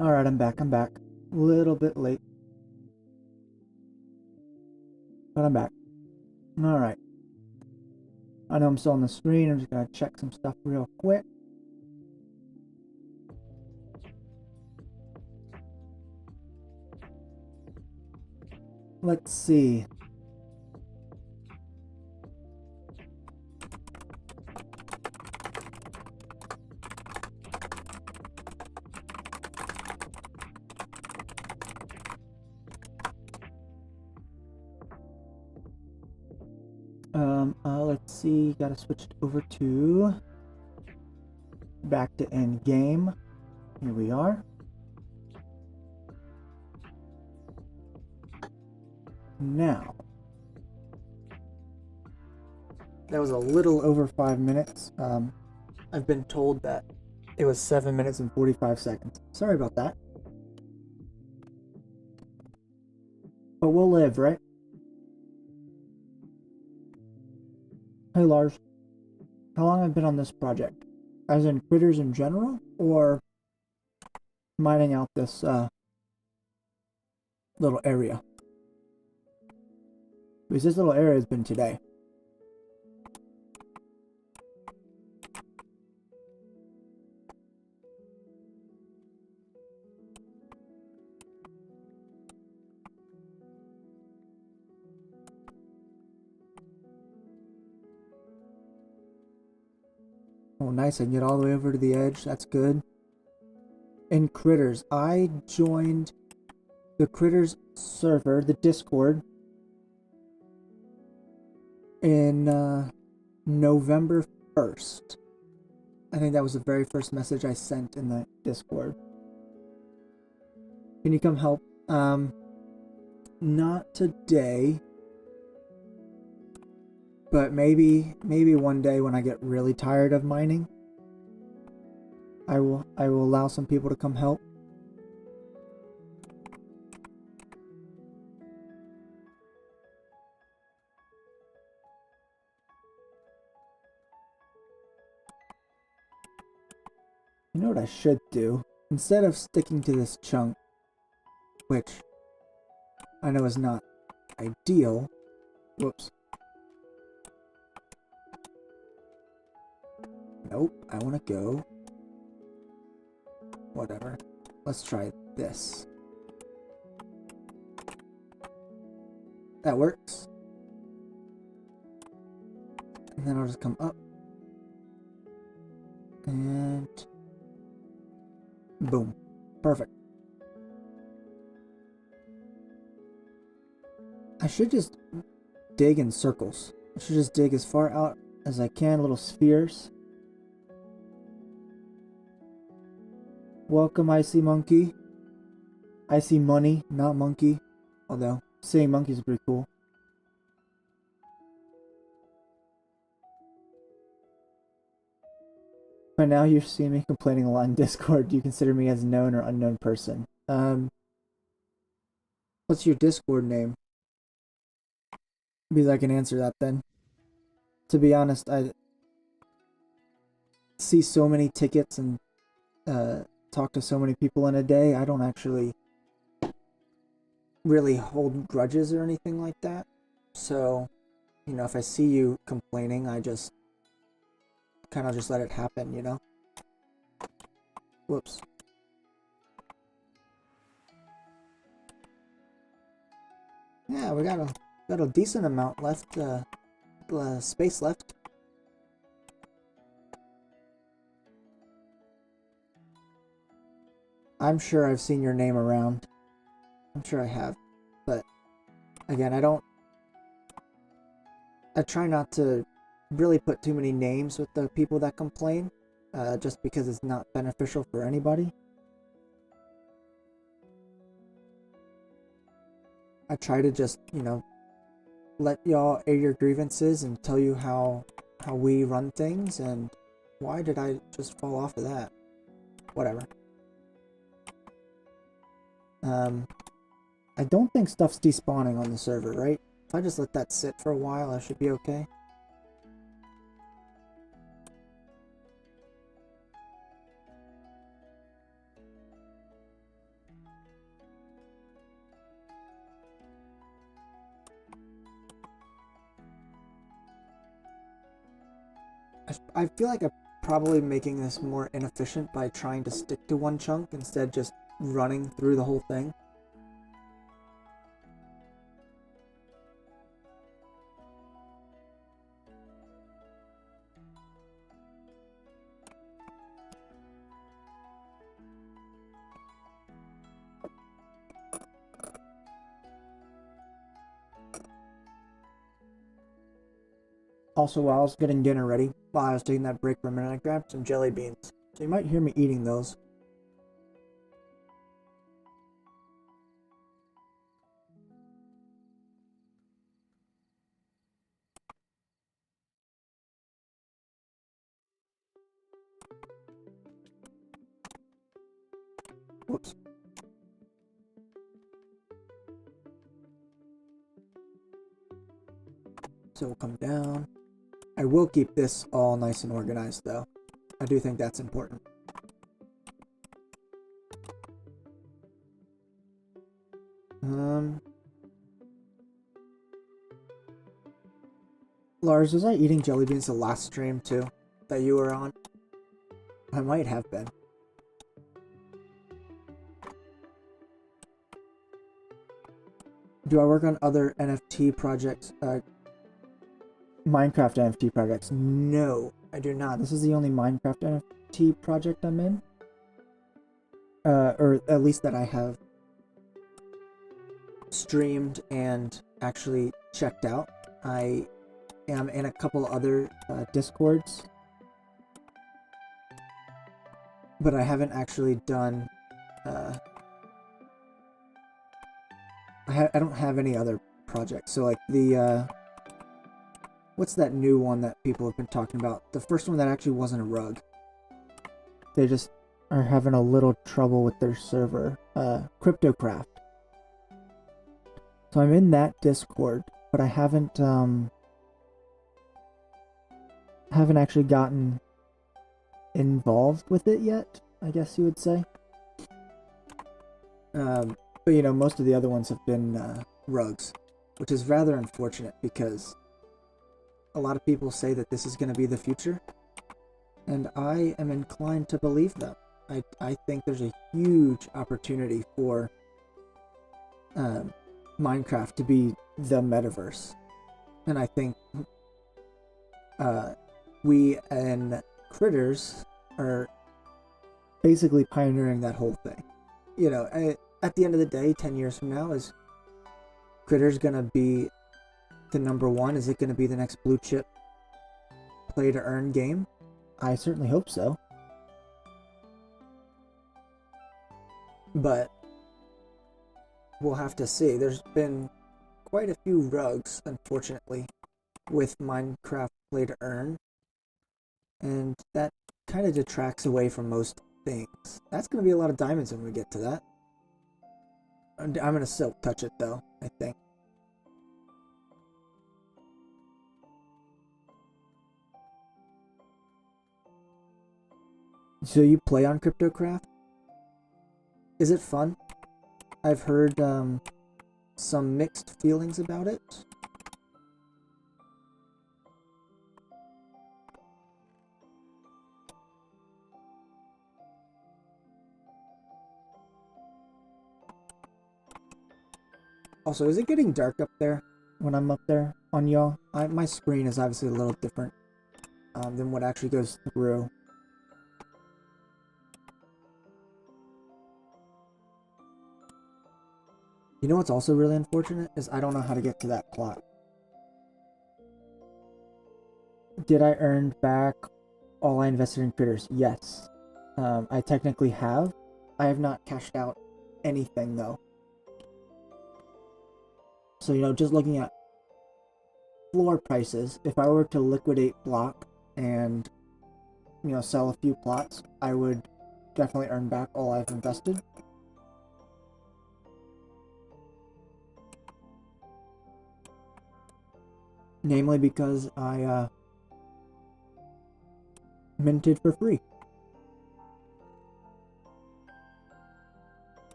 Alright, I'm back. A little bit late. But I'm back. Alright. I know I'm still on the screen. I'm just gonna check some stuff real quick. Let's see. Let's see. Gotta switch it over to back to end game. Here we are. Now, that was a little over 5 minutes. I've been told that it was 7 minutes and 45 seconds. Sorry about that. But we'll live, right? Hey Lars, how long have I been on this project? As in Critterz in general, or mining out this little area? Because this little area has been today. Oh, nice. I can get all the way over to the edge. That's good. In Critterz, I joined the Critterz server, the Discord, in November 1st. I think that was the very first message I sent in the Discord. Can you come help? Not today. But maybe one day when I get really tired of mining, I will allow some people to come help. You know what I should do? Instead of sticking to this chunk, which I know is not ideal. Whoops. Nope, I want to go. Whatever. Let's try this. That works. And then I'll just come up. And boom. Perfect. I should just dig in circles. I should just dig as far out as I can, little spheres. Welcome, Icy Monkey. Icy Money, not Monkey. Although, saying monkey is pretty cool. By now, you've seen me complaining a lot in Discord. Do you consider me as a known or unknown person? What's your Discord name? Because I can answer that then. To be honest, I see so many tickets and talk to so many people in a day. I don't actually really hold grudges or anything like that. So, you know, if I see you complaining, I just kind of just let it happen, you know? Whoops. Yeah, we got a decent amount left, space left. I'm sure I've seen your name around. I'm sure I have. But, again, I try not to really put too many names with the people that complain, just because it's not beneficial for anybody. I try to just, you know, let y'all air your grievances and tell you how we run things, and why did I just fall off of that? Whatever. I don't think stuff's despawning on the server, right? If I just let that sit for a while, I should be okay. I feel like I'm probably making this more inefficient by trying to stick to one chunk instead of just running through the whole thing. Also, while I was getting dinner ready, while I was taking that break for a minute, I grabbed some jelly beans. So you might hear me eating those. Whoops. So we'll come down. I will keep this all nice and organized, though. I do think that's important. Lars, was I eating jelly beans the last stream, too, that you were on? I might have been. Do I work on other NFT projects? Minecraft NFT projects? No, I do not. This is the only Minecraft NFT project I'm in. Or at least that I have streamed and actually checked out. I am in a couple other Discords, but I haven't actually done... I don't have any other projects. So like the... what's that new one that people have been talking about? The first one that actually wasn't a rug. They just are having a little trouble with their server. Cryptocraft. So I'm in that Discord, but I haven't actually gotten involved with it yet, I guess you would say. But you know, most of the other ones have been rugs, which is rather unfortunate because a lot of people say that this is going to be the future, and I am inclined to believe them. I think there's a huge opportunity for Minecraft to be the metaverse, and I think we and Critterz are basically pioneering that whole thing. You know, at the end of the day, 10 years from now, is Critterz gonna be the #1? Is it gonna be the next blue chip play to earn game? I certainly hope so. But we'll have to see. There's been quite a few rugs, unfortunately, with Minecraft play to earn, and that kind of detracts away from most things. That's going to be a lot of diamonds when we get to that. I'm going to silk touch it, though, I think. So you play on Cryptocraft? Is it fun? I've heard some mixed feelings about it. Also, is it getting dark up there when I'm up there on y'all? My screen is obviously a little different than what actually goes through. You know what's also really unfortunate is I don't know how to get to that plot. Did I earn back all I invested in Critterz? Yes. I technically have. I have not cashed out anything, though. So, you know, just looking at floor prices, if I were to liquidate block and, you know, sell a few plots, I would definitely earn back all I've invested. Namely because I minted for free.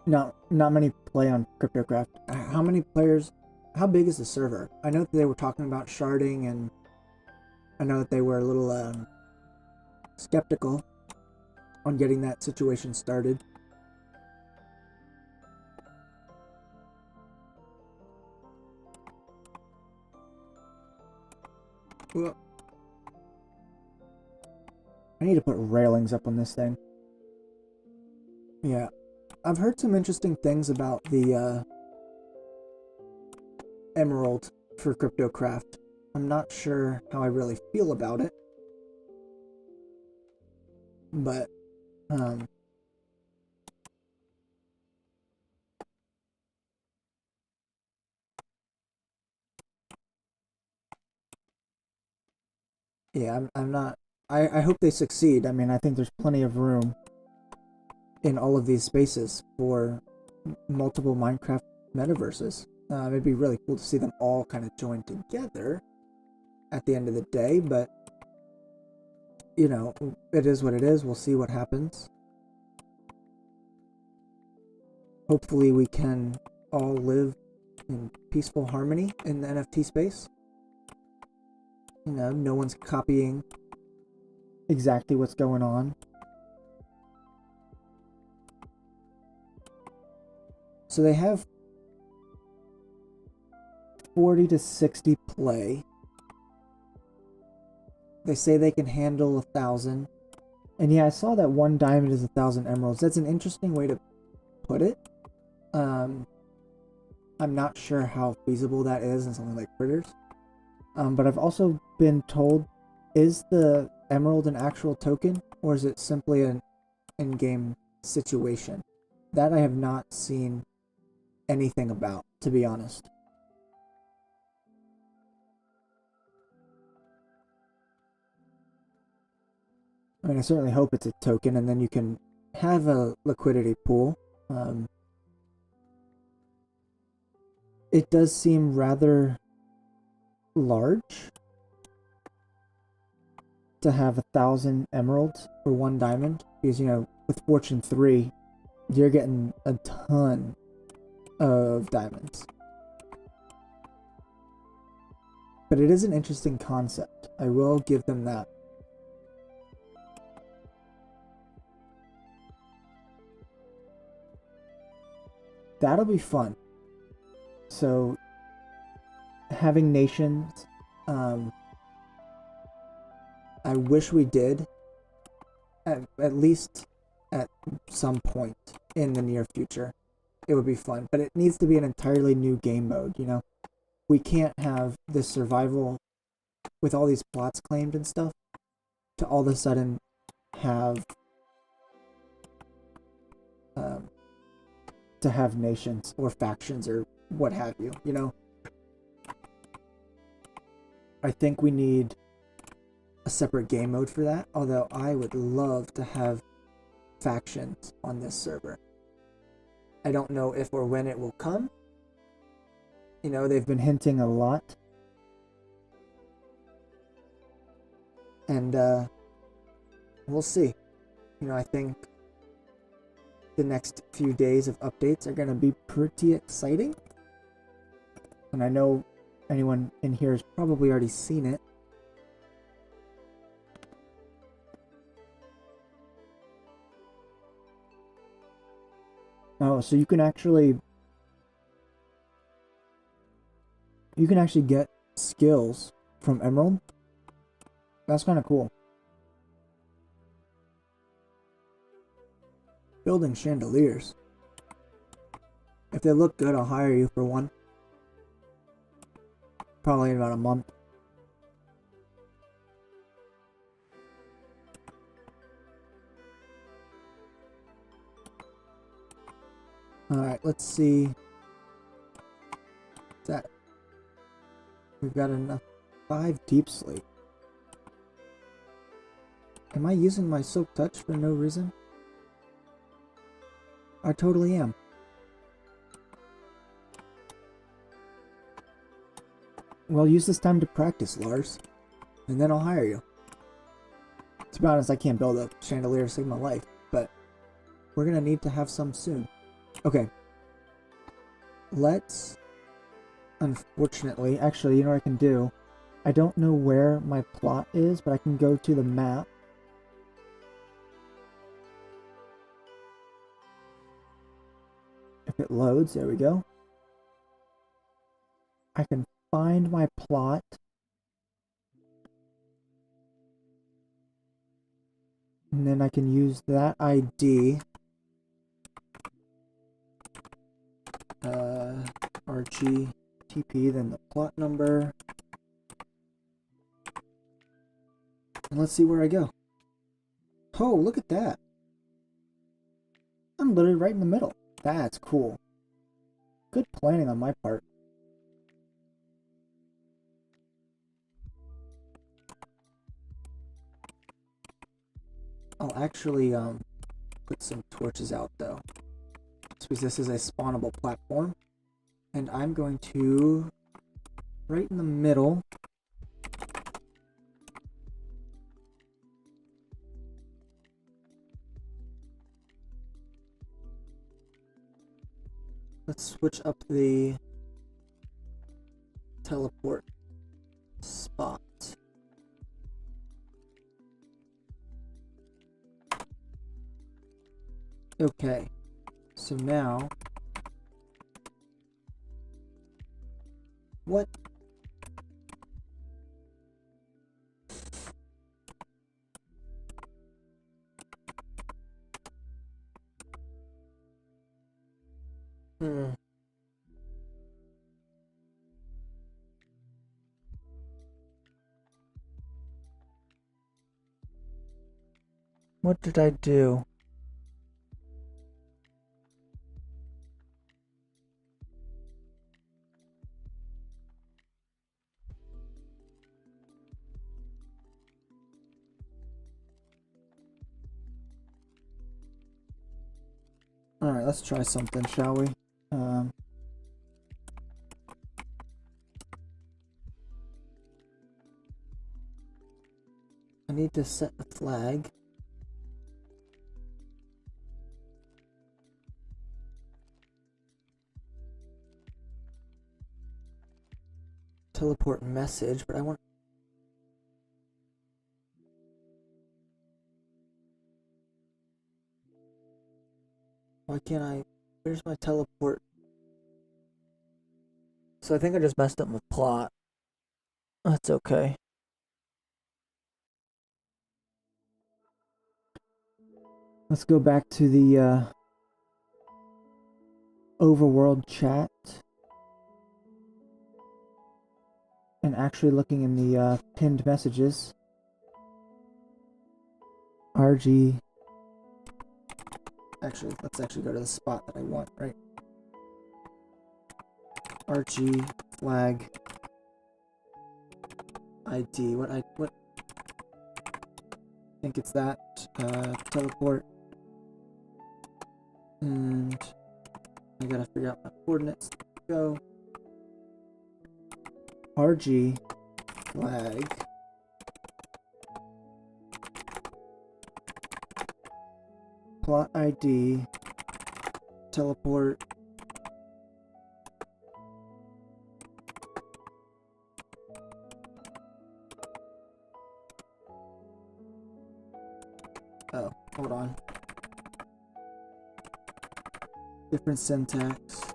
Not many play on Cryptocraft. How many players how big is the server? I know that they were talking about sharding, and I know that they were a little skeptical on getting that situation started. Well, I need to put railings up on this thing. Yeah, I've heard some interesting things about the emerald for CryptoCraft. I'm not sure how I really feel about it, but yeah, I'm not. I hope they succeed. I mean, I think there's plenty of room in all of these spaces for multiple Minecraft metaverses. It'd be really cool to see them all kind of join together at the end of the day, but you know, it is what it is. We'll see what happens. Hopefully we can all live in peaceful harmony in the NFT space. You know, no one's copying exactly what's going on. So they have 40 to 60 play. They say they can handle 1,000. And yeah, I saw that 1 diamond is 1,000 emeralds. That's an interesting way to put it. I'm not sure how feasible that is in something like Critterz. But I've also been told, is the emerald an actual token, or is it simply an in-game situation? That I have not seen anything about, to be honest. I mean, I certainly hope it's a token, and then you can have a liquidity pool. It does seem rather large to have 1,000 emeralds for 1 diamond, because, you know, with Fortune 3, you're getting a ton of diamonds. But it is an interesting concept. I will give them that. That'll be fun. So, having nations, I wish we did, at least at some point in the near future. It would be fun, but it needs to be an entirely new game mode, you know? We can't have this survival with all these plots claimed and stuff to all of a sudden have nations or factions or what have you, you know? I think we need a separate game mode for that, although I would love to have factions on this server. I don't know if or when it will come. You know, they've been hinting a lot. And we'll see. You know, I think the next few days of updates are going to be pretty exciting. And I know anyone in here has probably already seen it. Oh, so you can actually get skills from Emerald. That's kind of cool. Building chandeliers. If they look good, I'll hire you for one. Probably in about a month. Alright, let's see. That we've got enough. 5 deep sleep. Am I using my silk touch for no reason? I totally am. Well, use this time to practice, Lars. And then I'll hire you. To be honest, I can't build a chandelier to save my life, but we're gonna need to have some soon. Okay. Let's Unfortunately, actually, you know what I can do? I don't know where my plot is, but I can go to the map. If it loads, there we go. I can find my plot. And then I can use that ID. RGTP, then the plot number. And let's see where I go. Oh, look at that. I'm literally right in the middle. That's cool. Good planning on my part. I'll actually put some torches out though, because this is a spawnable platform, and I'm going to right in the middle. Let's switch up the teleport spot. Okay, so now what? What did I do? Alright, let's try something, shall we? I need to set the flag. Teleport message, but I want... Why can't I... Where's my teleport? So I think I just messed up my plot. That's okay. Let's go back to the overworld chat. And actually looking in the pinned messages. RG. Actually, let's actually go to the spot that I want, right? RG flag ID. What I think it's that teleport. And I gotta figure out my coordinates. Go. RG flag plot ID teleport oh, hold on. Different syntax.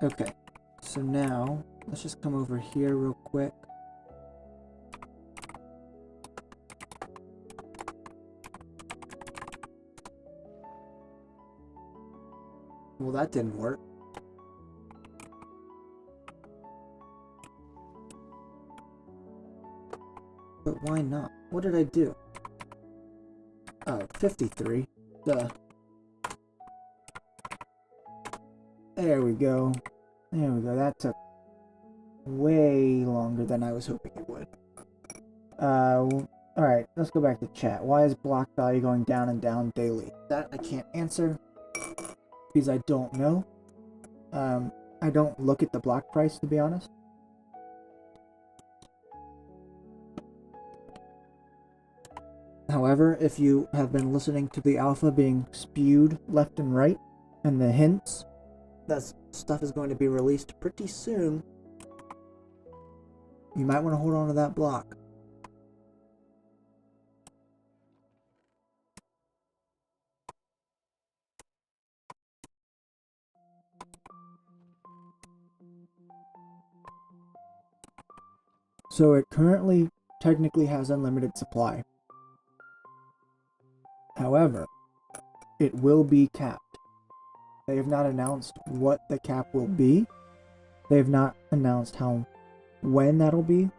Okay. So now, let's just come over here real quick. Well, that didn't work. But why not? What did I do? Oh, 53. Duh. There we go. There we go. That took way longer than I was hoping it would. Alright, let's go back to chat. Why is block value going down and down daily? That I can't answer because I don't know. I don't look at the block price, to be honest. However, if you have been listening to the alpha being spewed left and right, and the hints, that's stuff is going to be released pretty soon. You might want to hold on to that block. So it currently technically has unlimited supply. However, it will be capped. They have not announced what the cap will be. They have not announced when that'll be,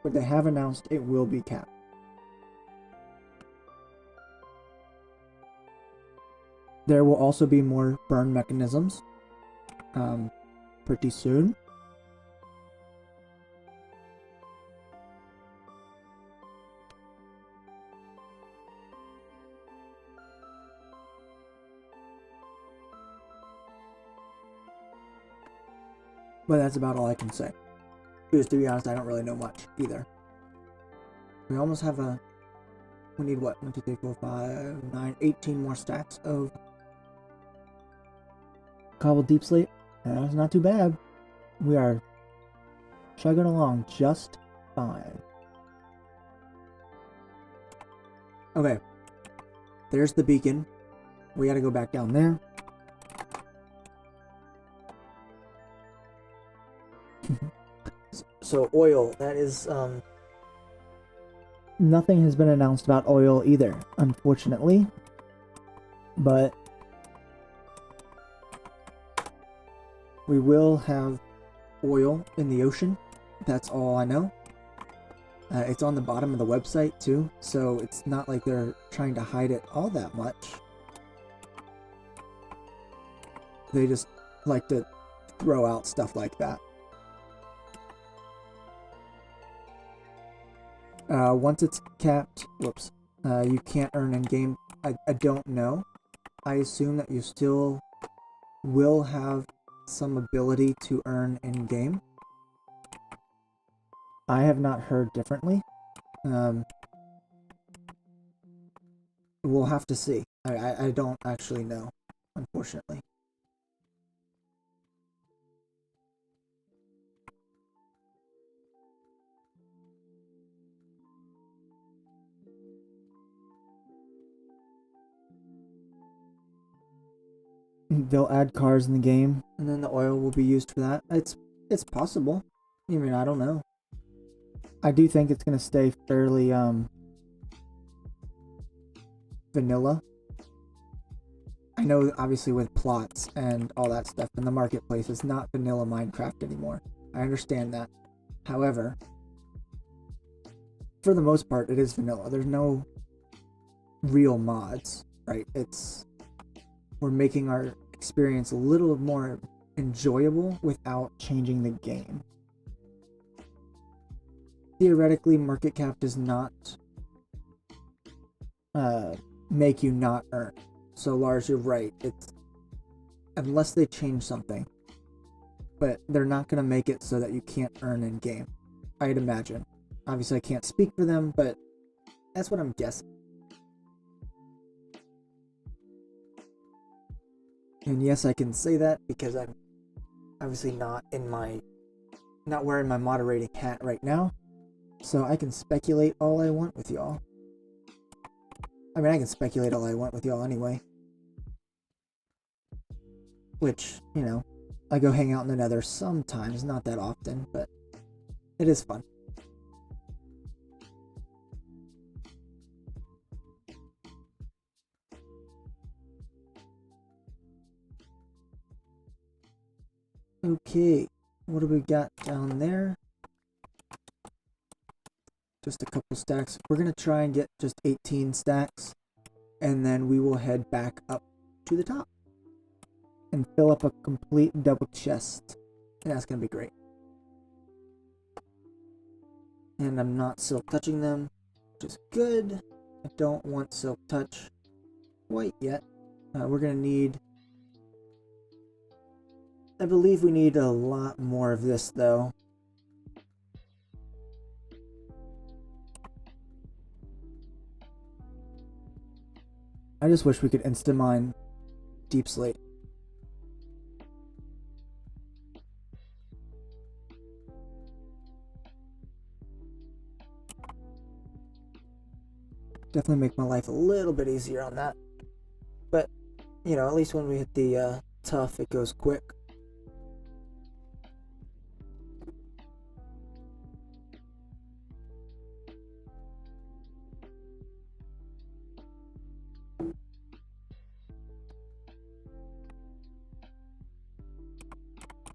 but they have announced it will be capped. There will also be more burn mechanisms pretty soon. But that's about all I can say. Because to be honest, I don't really know much either. We almost have we need what? 1, 2, 3, 4, 5, 9, 18 more stacks of cobbled deep slate. That's not too bad. We are chugging along just fine. Okay. There's the beacon. We gotta go back down there. So oil, that is nothing has been announced about oil either, unfortunately. But we will have oil in the ocean. That's all I know. It's on the bottom of the website too, so it's not like they're trying to hide it all that much. They just like to throw out stuff like that. Once it's capped, you can't earn in game. I don't know. I assume that you still will have some ability to earn in game. I have not heard differently. We'll have to see. I don't actually know, unfortunately. They'll add cars in the game, and then the oil will be used for that. It's possible. I mean, I don't know. I do think it's gonna stay fairly vanilla. I know, obviously, with plots and all that stuff in the marketplace, it's not vanilla Minecraft anymore. I understand that. However, for the most part, it is vanilla. There's no real mods, right? We're making our experience a little more enjoyable without changing the game. Theoretically, market cap does not make you not earn. So Lars, you're right. It's unless they change something, but they're not going to make it so that you can't earn in game. I'd imagine. Obviously, I can't speak for them, but that's what I'm guessing. And yes, I can say that because I'm obviously not wearing my moderating hat right now. So I can speculate all I want with y'all. I mean, I can speculate all I want with y'all anyway. Which, you know, I go hang out in the Nether sometimes, not that often, but it is fun. Okay, what do we got down there? Just a couple stacks. We're going to try and get just 18 stacks, and then we will head back up to the top and fill up a complete double chest. And that's going to be great. And I'm not silk touching them, which is good. I don't want silk touch quite yet. We're going to need... I believe we need a lot more of this, though. I just wish we could insta-mine deep slate. Definitely make my life a little bit easier on that. But, you know, at least when we hit the tough, it goes quick.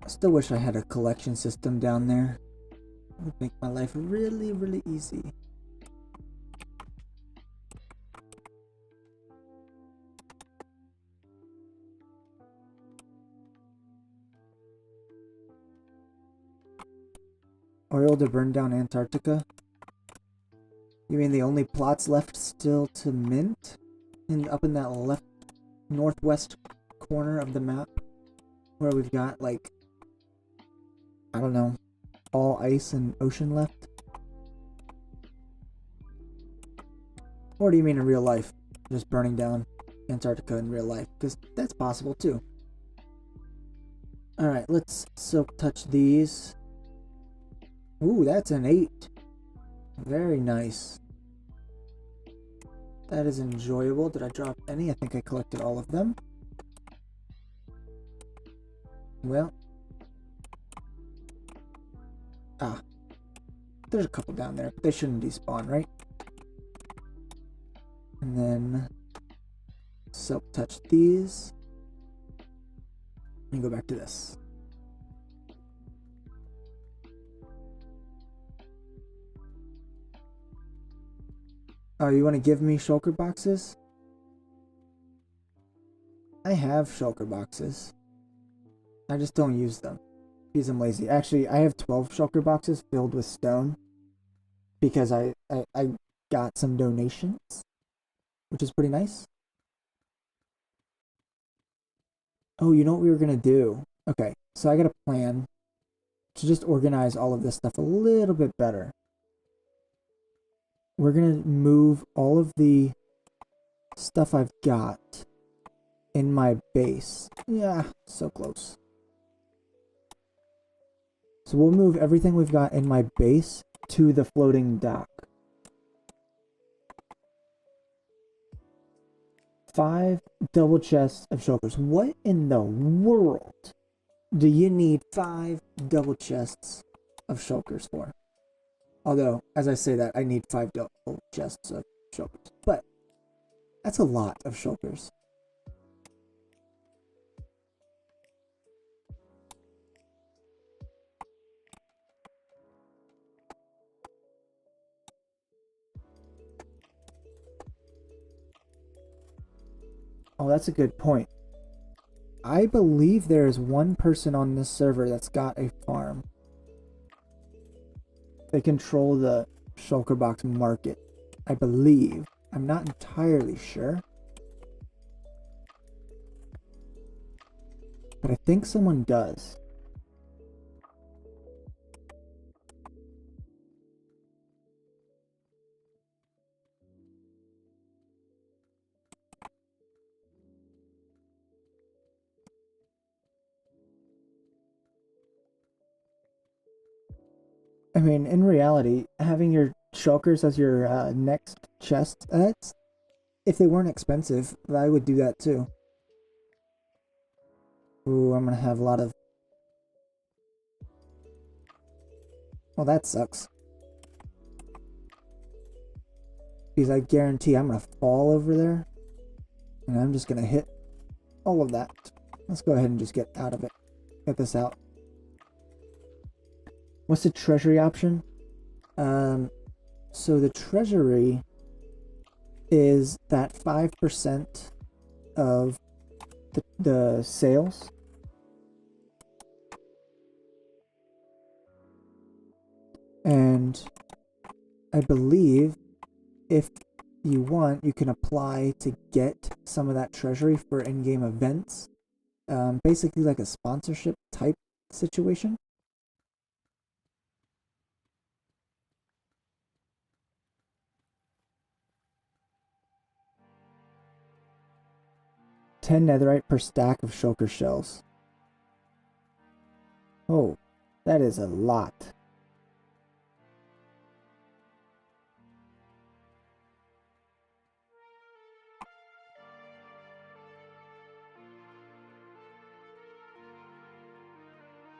I still wish I had a collection system down there. It would make my life really, really easy. Oil to burn down Antarctica? You mean the only plots left still to mint? Up in that left northwest corner of the map? Where we've got, like, I don't know, all ice and ocean left? Or do you mean in real life? Just burning down Antarctica in real life? Because that's possible too. Alright, let's silk touch these. Ooh, that's an 8. Very nice. That is enjoyable. Did I drop any? I think I collected all of them. Well. Ah. There's a couple down there, but they shouldn't despawn, right? And then silk touch these. And go back to this. Oh, you want to give me shulker boxes? I have shulker boxes. I just don't use them because I'm lazy. Actually, I have 12 shulker boxes filled with stone because I got some donations, which is pretty nice. Oh, you know what we were going to do? Okay, so I got a plan to just organize all of this stuff a little bit better. We're going to move all of the stuff I've got in my base. Yeah, so close. So we'll move everything we've got in my base to the floating dock. 5 double chests of shulkers. What in the world do you need 5 double chests of shulkers for? Although, as I say that, I need 5 double chests of shulkers. But that's a lot of shulkers. Oh, that's a good point. I believe there is one person on this server that's got a farm. They control the shulker box market, I believe. I'm not entirely sure. But I think someone does. I mean, in reality, having your shulkers as your next chest, that's, if they weren't expensive, I would do that too. Ooh, I'm gonna have a lot of... Well, that sucks. Because I guarantee I'm gonna fall over there. And I'm just gonna hit all of that. Let's go ahead and just get out of it. Get this out. What's the treasury option? So the treasury is that 5% of the sales. And I believe if you want, you can apply to get some of that treasury for in-game events. Basically like a sponsorship type situation. $10 netherite per stack of shulker shells. Oh, that is a lot.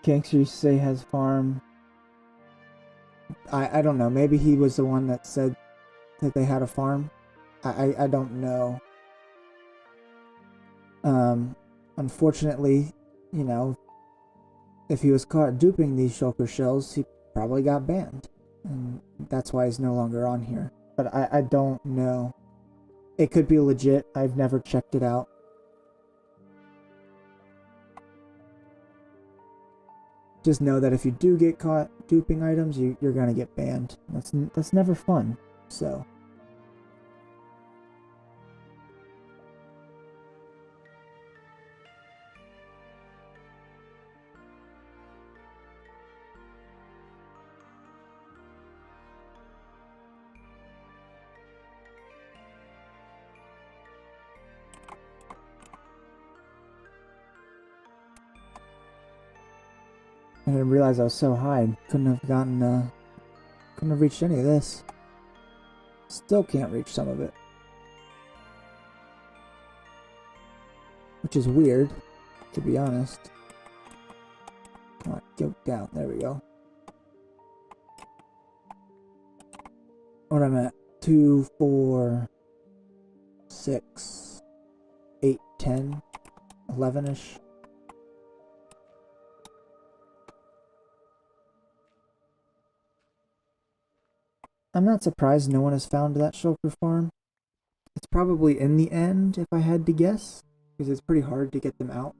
Kankster used to say has farm. I don't know. Maybe he was the one that said that they had a farm. I don't know. Unfortunately, you know, if he was caught duping these shulker shells, he probably got banned. And that's why he's no longer on here. But I don't know. It could be legit. I've never checked it out. Just know that if you do get caught duping items, you're gonna get banned. That's never fun. So. I didn't realize I was so high. Couldn't have reached any of this. Still can't reach some of it. Which is weird, to be honest. Come on, go down. There we go. What I'm at? 2, 4, 6, 8, 10, 11-ish. I'm not surprised no one has found that shulker farm. It's probably in the end, if I had to guess, because it's pretty hard to get them out.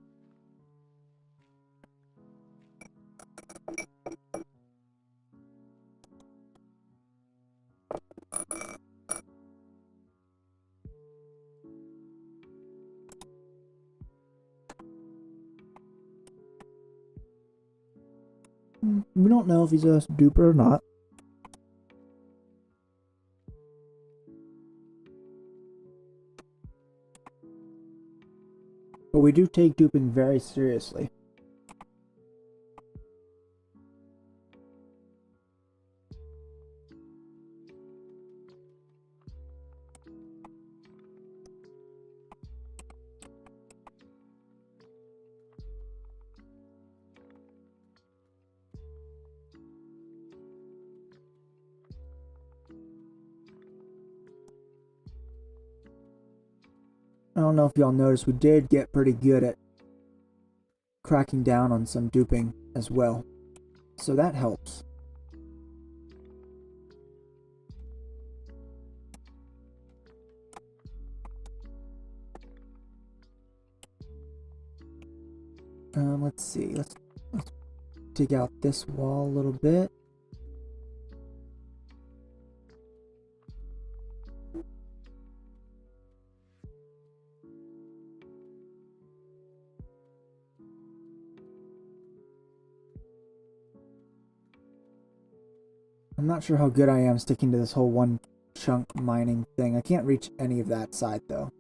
We don't know if he's a duper or not. But we do take duping very seriously. I don't know if y'all noticed, we did get pretty good at cracking down on some duping as well. So that helps. Let's see. Let's dig out this wall a little bit. I'm not sure how good I am sticking to this whole one chunk mining thing. I can't reach any of that side though,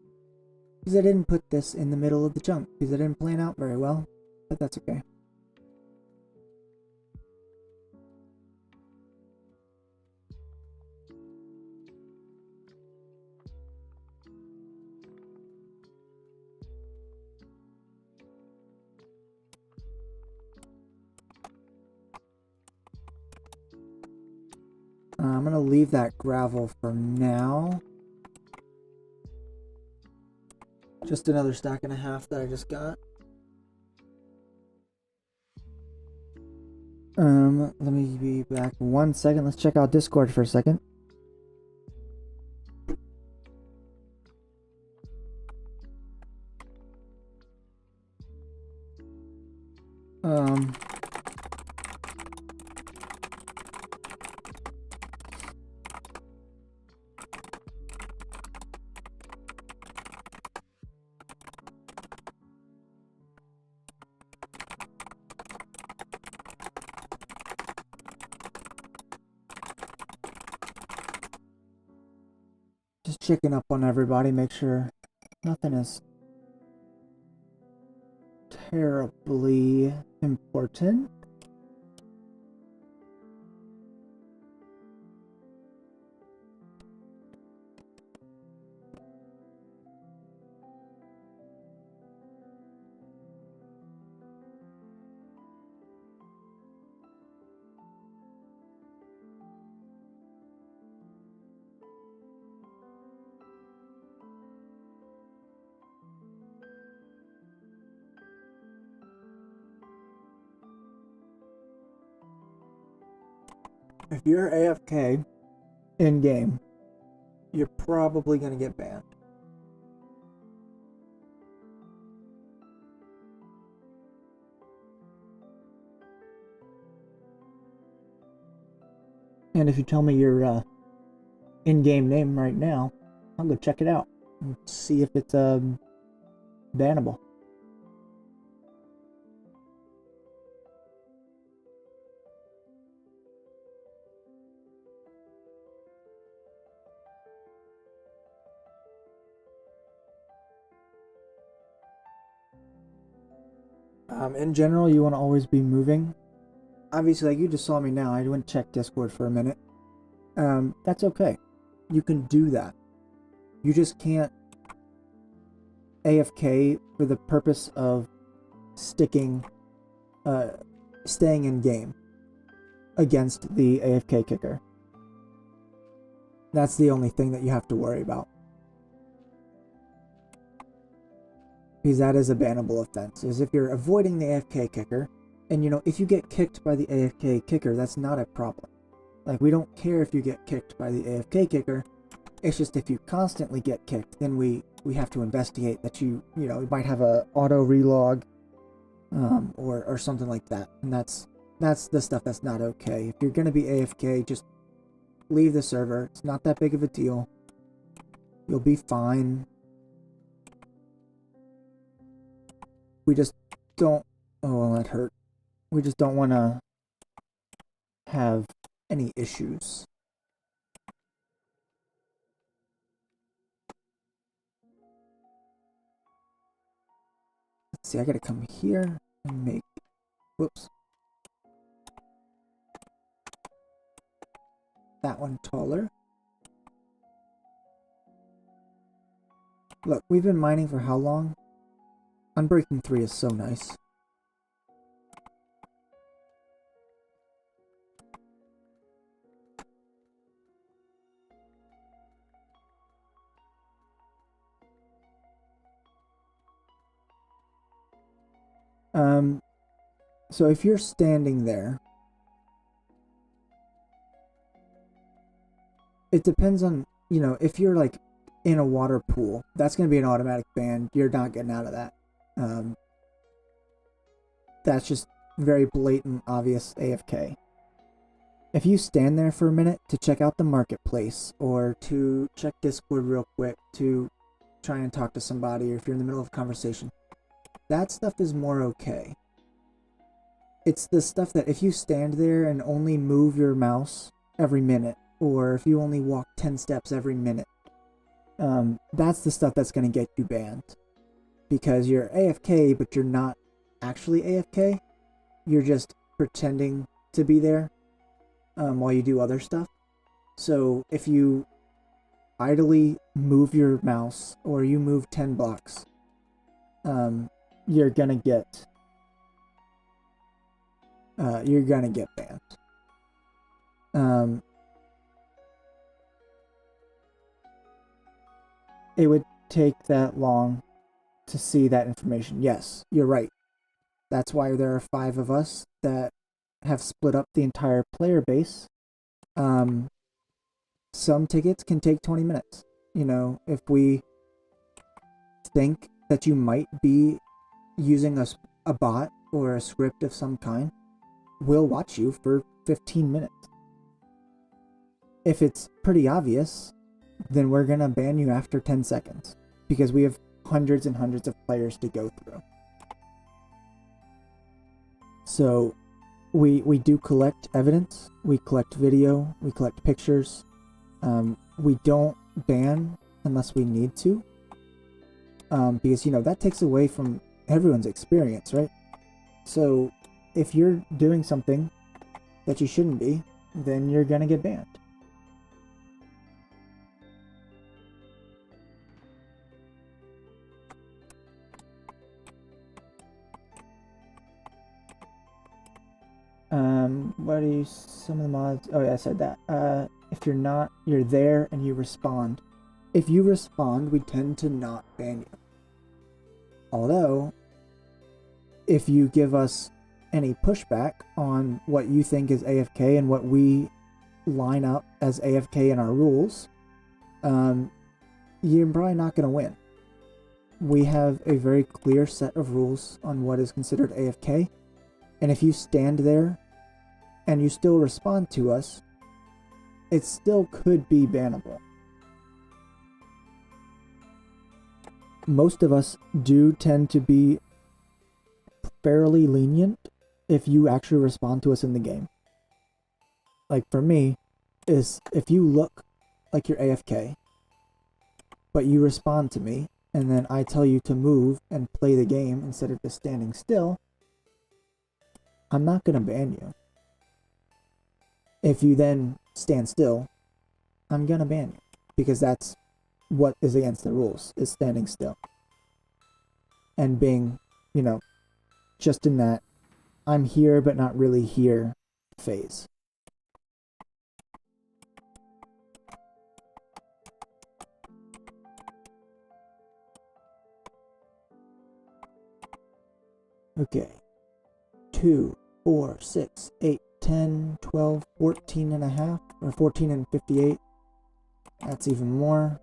because I didn't put this in the middle of the chunk, because I didn't plan out very well, but that's okay. I'm gonna leave that gravel for now. Just another stack and a half that I just got. Let me be back 1 second. Let's check out Discord for a second. Just checking up on everybody, make sure nothing is terribly important. If you're AFK in game, you're probably going to get banned. And if you tell me your in-game name right now, I'll go check it out and see if it's bannable. In general, you want to always be moving. Obviously, like you just saw me now, I went to check Discord for a minute. That's okay. You can do that. You just can't AFK for the purpose of staying in game against the AFK kicker. That's the only thing that you have to worry about. Because that is a bannable offense, is if you're avoiding the AFK kicker, and you know, if you get kicked by the AFK kicker, that's not a problem. Like, we don't care if you get kicked by the AFK kicker, it's just if you constantly get kicked, then we have to investigate that you might have a auto relog, or something like that, and that's the stuff that's not okay. If you're gonna be AFK, just leave the server. It's not that big of a deal. You'll be fine. We just don't... Oh, well, that hurt. We just don't want to have any issues. Let's see, I gotta come here and make... Whoops. That one taller. Look, we've been mining for how long? Unbreaking 3 is so nice. So if you're standing there, it depends on, if you're like in a water pool, that's going to be an automatic ban. You're not getting out of that. That's just very blatant, obvious AFK. If you stand there for a minute to check out the marketplace, or to check Discord real quick to try and talk to somebody, or if you're in the middle of a conversation, that stuff is more okay. It's the stuff that if you stand there and only move your mouse every minute, or if you only walk 10 steps every minute, that's the stuff that's going to get you banned. Because you're AFK, but you're not actually AFK. You're just pretending to be there while you do other stuff. So if you idly move your mouse, or you move 10 blocks, you're gonna get banned. It would take that long to see that information. Yes, you're right. That's why there are 5 of us that have split up the entire player base. Some tickets can take 20 minutes. If we think that you might be using a bot or a script of some kind, we'll watch you for 15 minutes. If it's pretty obvious, then we're gonna ban you after 10 seconds, because we have hundreds and hundreds of players to go through. So we do collect evidence, we collect video, we collect pictures. We don't ban unless we need to, because that takes away from everyone's experience, right? So if you're doing something that you shouldn't be, then you're gonna get banned. What are some of the mods? Oh yeah, I said that. If you're there and you respond. If you respond, we tend to not ban you. Although, if you give us any pushback on what you think is AFK and what we line up as AFK in our rules, you're probably not going to win. We have a very clear set of rules on what is considered AFK, and if you stand there and you still respond to us, it still could be bannable. Most of us do tend to be fairly lenient if you actually respond to us in the game. Like for me, is if you look like you're AFK, but you respond to me, and then I tell you to move and play the game instead of just standing still, I'm not going to ban you. If you then stand still, I'm going to ban you, because that's what is against the rules, is standing still. And being, you know, just in that I'm here but not really here phase. Okay. 2, 4, 6, 8, 10, 12, 14 and a half, or 14 and 58. That's even more.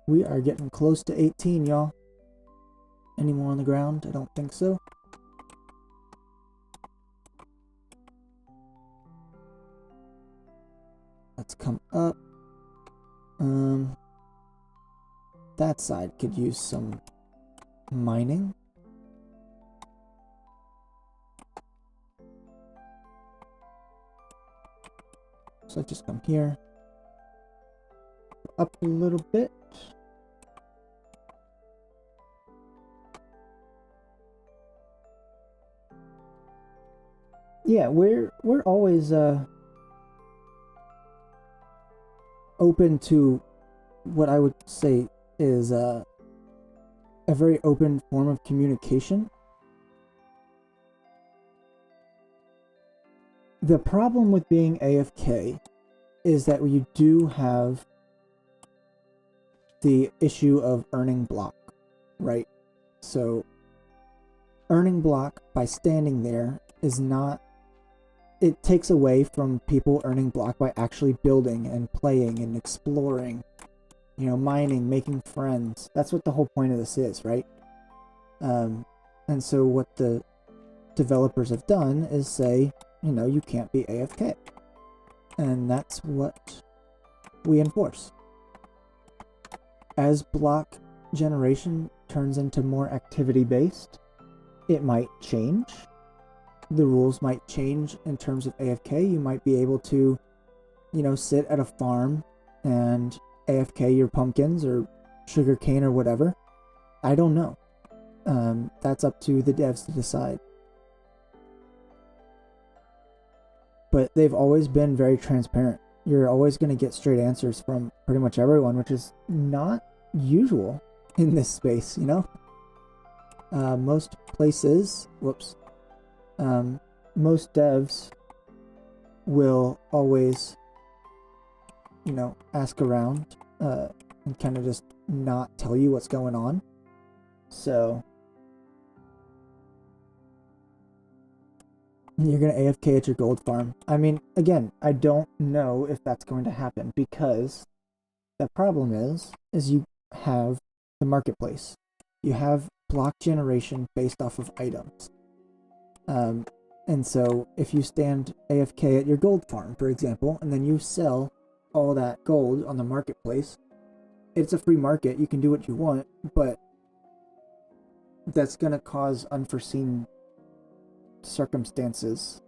We are getting close to 18, y'all. Any more on the ground? I don't think so. Let's come up. That side could use some mining. So let's just come here. Up a little bit. Yeah, we're always open to what I would say is a very open form of communication. The problem with being AFK is that you do have the issue of earning block, right? So earning block by standing there is not, it takes away from people earning block by actually building and playing and exploring, you know, mining, making friends. That's what the whole point of this is, right? And so what the developers have done is say, you know, you can't be AFK. And that's what we enforce. As block generation turns into more activity-based, it might change. The rules might change in terms of AFK. You might be able to, you know, sit at a farm and AFK your pumpkins or sugarcane or whatever. I don't know. That's up to the devs to decide. But they've always been very transparent. You're always going to get straight answers from pretty much everyone, which is not usual in this space, you know? Most places, most devs will always, you know, ask around and kind of just not tell you what's going on. So you're going to AFK at your gold farm. I mean, again, I don't know if that's going to happen, because the problem is you have the marketplace. You have block generation based off of items. And so if you stand AFK at your gold farm, for example, and then you sell all that gold on the marketplace, it's a free market. You can do what you want, but that's going to cause unforeseen circumstances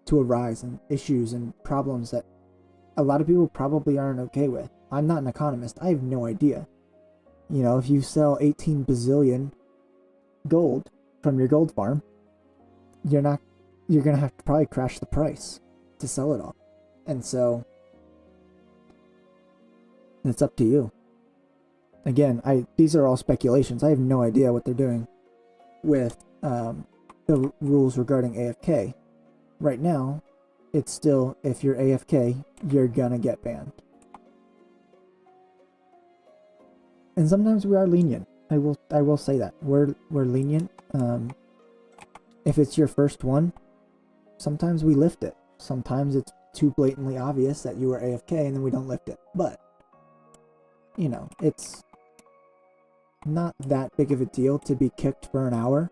to arise, and issues and problems that a lot of people probably aren't okay with. I'm not an economist. I have no idea. You know, if you sell 18 bazillion gold from your gold farm, you're going to have to probably crash the price to sell it all. And so it's up to you. Again, these are all speculations. I have no idea what they're doing with the rules regarding AFK. Right now, it's still, if you're AFK, you're gonna get banned. And sometimes we are lenient. I will say that. We're lenient. If it's your first one, sometimes we lift it. Sometimes it's too blatantly obvious that you were AFK and then we don't lift it. But, you know, it's not that big of a deal to be kicked for an hour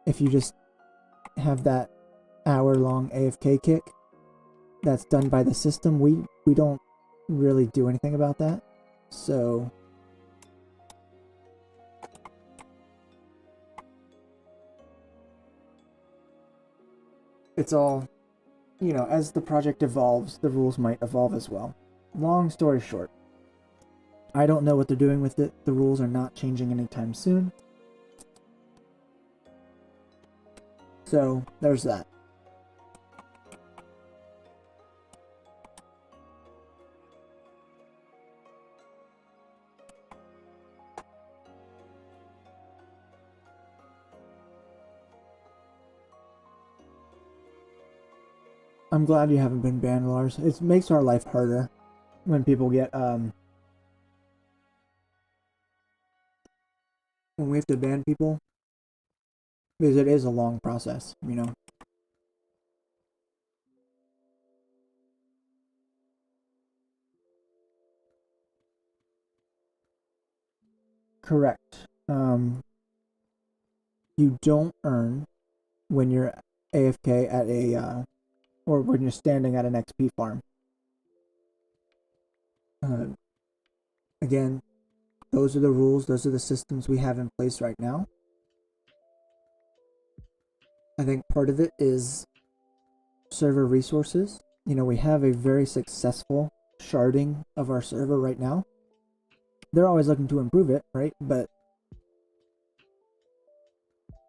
if you just have that hour-long AFK kick that's done by the system. We don't really do anything about that. So it's all, you know, as the project evolves, the rules might evolve as well. Long story short, I don't know what they're doing with it. The rules are not changing anytime soon. So there's that. I'm glad you haven't been banned, Lars. It makes our life harder when people get when we have to ban people, because it is a long process, you know. Correct. You don't earn when you're AFK at a or when you're standing at an XP farm. Again, those are the rules, those are the systems we have in place right now. I think part of it is server resources. You know, we have a very successful sharding of our server right now. They're always looking to improve it, right? But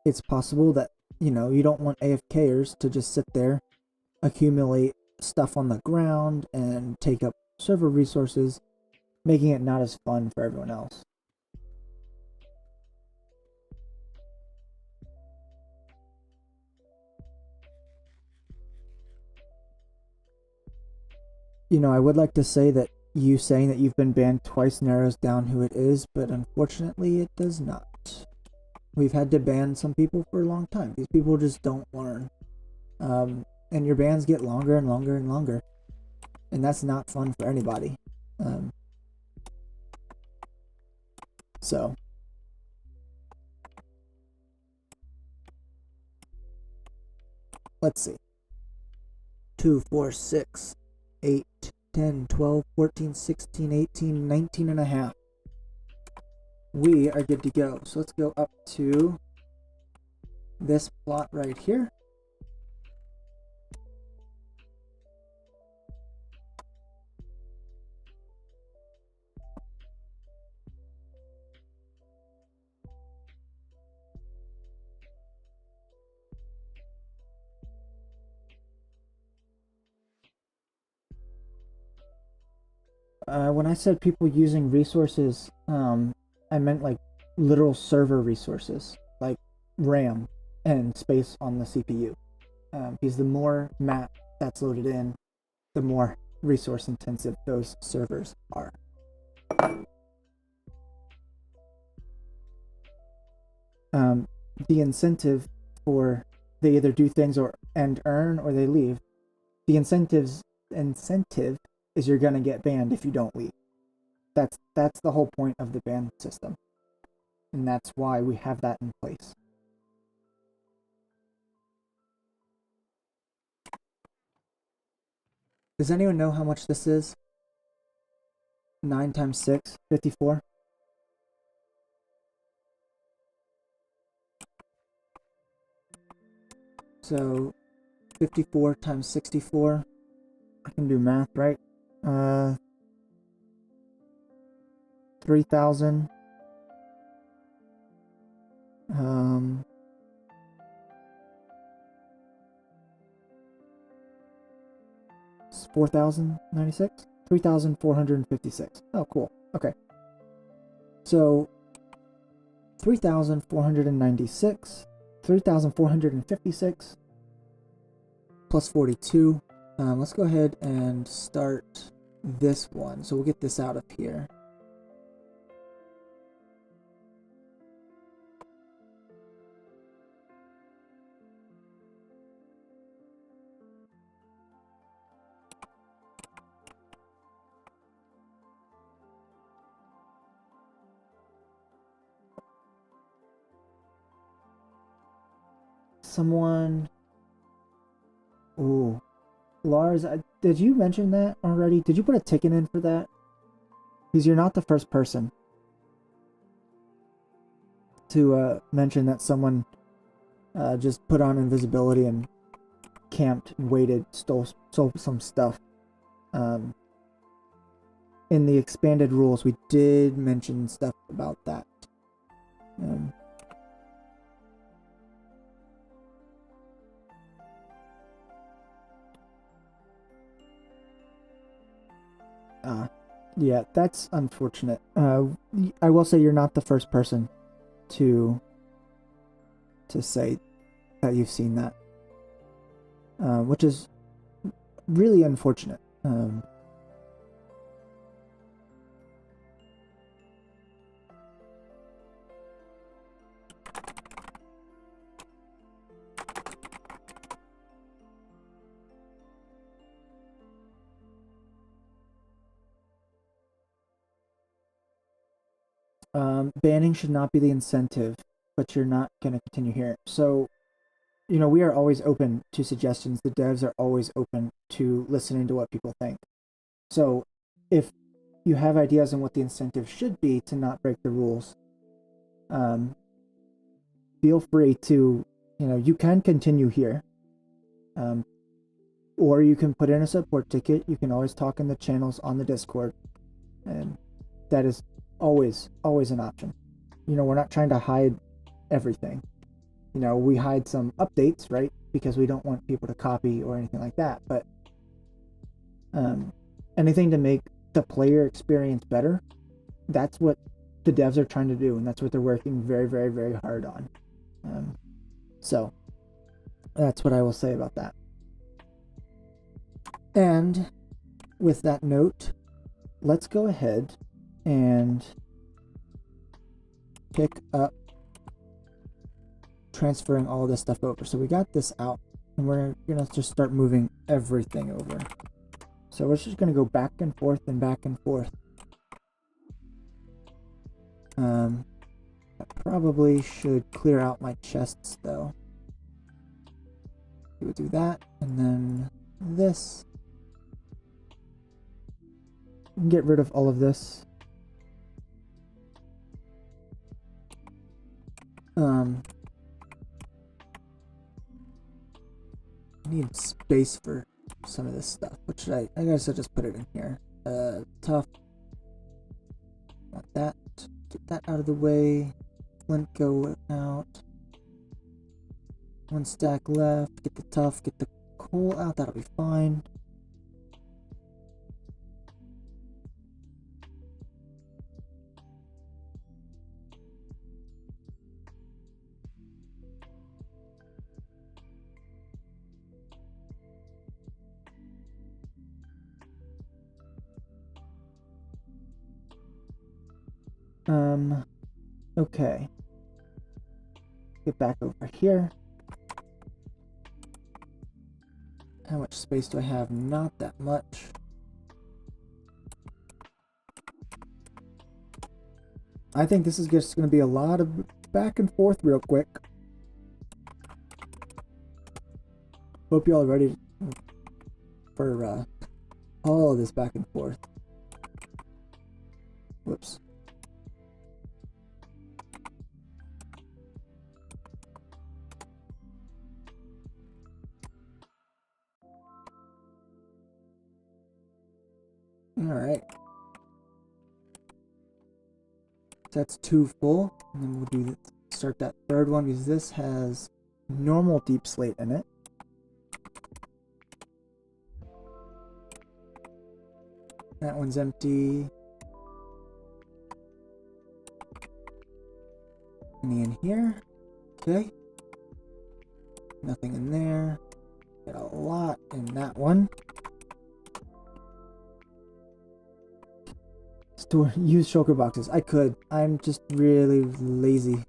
it's possible that, you know, you don't want AFKers to just sit there, accumulate stuff on the ground, and take up server resources, making it not as fun for everyone else. You know, I would like to say that you saying that you've been banned twice narrows down who it is, but unfortunately it does not. We've had to ban some people for a long time. These people just don't learn. And your bans get longer and longer and longer. And that's not fun for anybody. So let's see. 2, 4, 6, 8, 10, 12, 14, 16, 18, 19 and a half. We are good to go. So let's go up to this plot right here. When I said people using resources, I meant like literal server resources, like RAM and space on the CPU. Because the more map that's loaded in, the more resource intensive those servers are. The incentive for they either do things and earn or they leave. The incentive is you're gonna get banned if you don't leave. That's the whole point of the ban system, and that's why we have that in place. Does anyone know how much this is? 9 times 6, 54. So 54 times 64. I can do math, right? 3,000. 4,096? 3,456. Oh, cool. Okay. So 3,496, 3,456 plus 42. Let's go ahead and start this one. So we'll get this out of here. someone... Ooh. Lars, did you mention that already? Did you put a ticket in for that? Because you're not the first person to mention that someone just put on invisibility and camped, waited, stole some stuff. In the expanded rules, we did mention stuff about that. Yeah, that's unfortunate. I will say you're not the first person to say that you've seen that, which is really unfortunate. Banning should not be the incentive, but you're not going to continue here. So, you know, we are always open to suggestions. The devs are always open to listening to what people think. So, if you have ideas on what the incentive should be to not break the rules, feel free to, you know, you can continue here. Or you can put in a support ticket. You can always talk in the channels on the Discord. And that is always an option. You know, we're not trying to hide everything. You know, we hide some updates, right? Because we don't want people to copy or anything like that. But anything to make the player experience better, that's what the devs are trying to do, and that's what they're working very, very, very hard on. So that's what I will say about that. And with that note, let's go ahead and pick up transferring all this stuff over. So we got this out, and we're gonna just start moving everything over. So we're just gonna go back and forth and back and forth. I probably should clear out my chests though. We would do that, and then this. Get rid of all of this. I need space for some of this stuff. What should I guess I'll just put it in here. Tough. Not that. Get that out of the way. Flint go out. One stack left. Get the tough. Get the coal out. That'll be fine. Okay. Get back over here. How much space do I have? Not that much. I think this is just going to be a lot of back and forth real quick. Hope you all are ready for all of this back and forth. Whoops. Alright. That's 2 full. And then we'll start that third one because this has normal deep slate in it. That one's empty. Any in here? Okay. Nothing in there. Got a lot in that one. Use shulker boxes. I could. I'm just really lazy.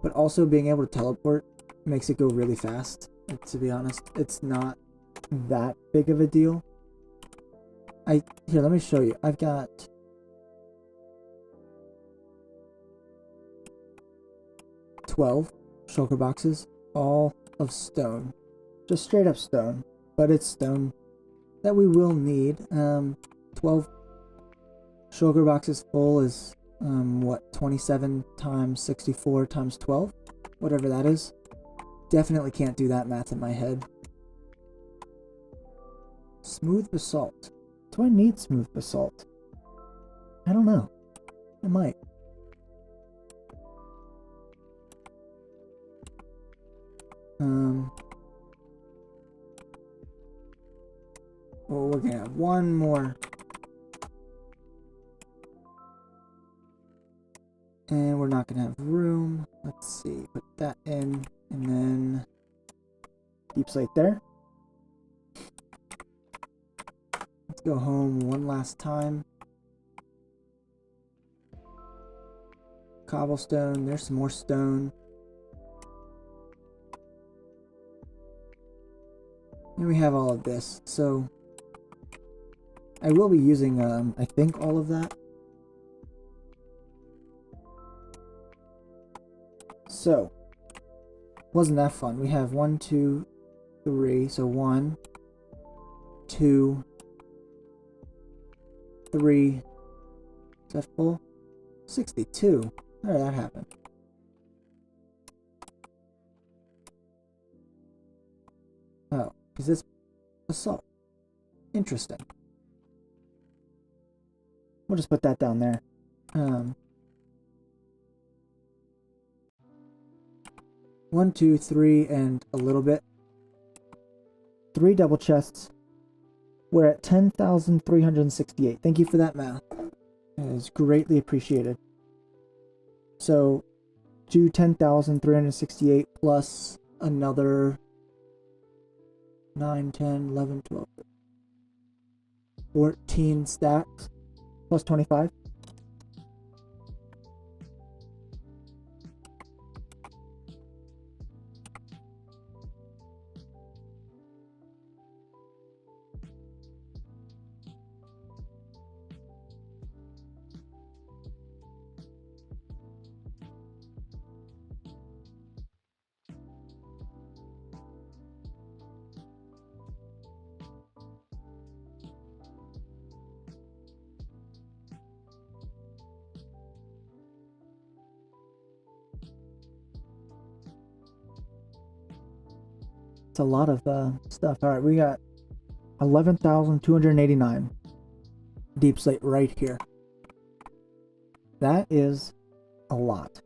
But also being able to teleport makes it go really fast. To be honest, it's not that big of a deal. Here, let me show you. I've got 12 shulker boxes. all of stone. Just straight up stone. But it's stone that we will need. 12 sugar boxes full is, what, 27 times 64 times 12? Whatever that is. Definitely can't do that math in my head. Smooth basalt. Do I need smooth basalt? I don't know. I might. Well, we're gonna have one more. And we're not gonna have room. Let's see, put that in, and then deep slate there. Let's go home one last time. Cobblestone, there's some more stone. And we have all of this, so I will be using, I think, all of that. So, wasn't that fun? We have 1, 2, 3, so 1, 2, 3, is that full? 62, how did that happen? Oh, is this basalt? Interesting. We'll just put that down there. 1, 2, 3, and a little bit. 3 double chests. We're at 10,368. Thank you for that math. It is greatly appreciated. So, do 10,368 plus another 9, 10, 11, 12, 14 stacks plus 25. It's a lot of stuff. All right, we got 11,289 deep slate right here. That is a lot.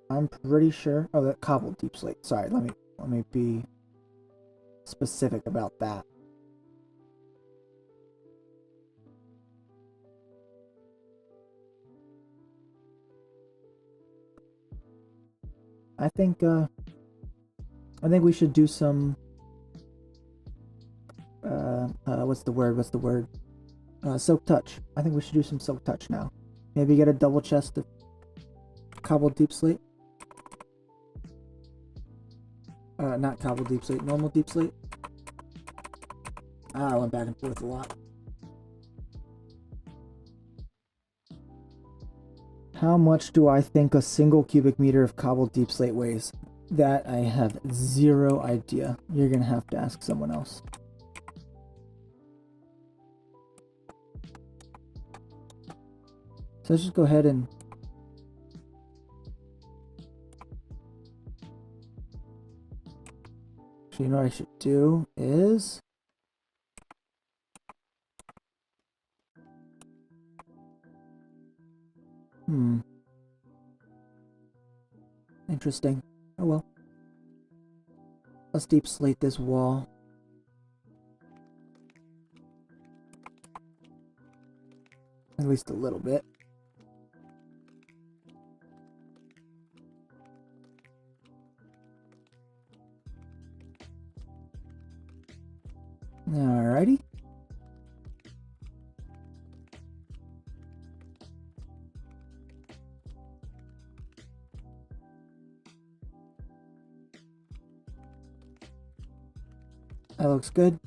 I'm pretty sure. Oh, that cobbled deep slate. Sorry, let me be specific about that. I think we should do some what's the word? Silk touch. I think we should do some silk touch now. Maybe get a double chest of cobbled deep slate. Not cobbled deep slate, normal deep slate. I went back and forth a lot. How much do I think a single cubic meter of cobbled deep slate weighs? That I have zero idea. You're gonna have to ask someone else. So let's just go ahead and actually, you know what I should do is interesting. Oh well. Let's deep slate this wall. At least a little bit. Alrighty. That looks good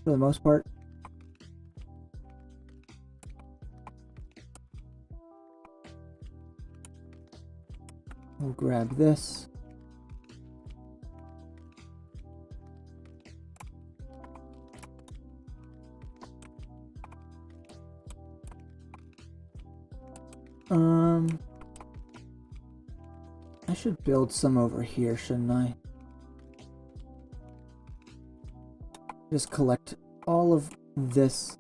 for the most part. We'll grab this. I should build some over here, shouldn't I? Just collect all of this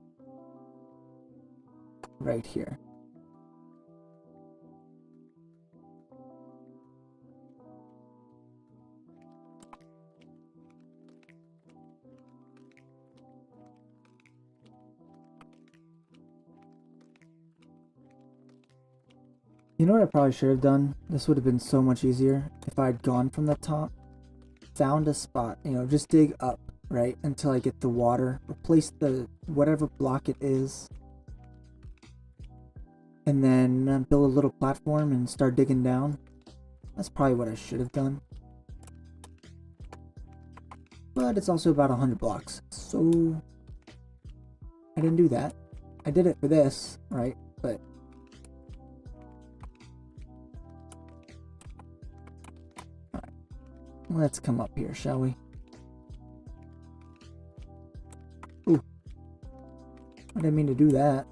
right here. You know what I probably should have done? This would have been so much easier if I had gone from the top, found a spot, you know, just dig up, right, until I get the water, replace the whatever block it is, and then build a little platform and start digging down. That's probably what I should have done. But it's also about 100 blocks, so I didn't do that. I did it for this, right, but let's come up here, shall we? Ooh. I didn't mean to do that.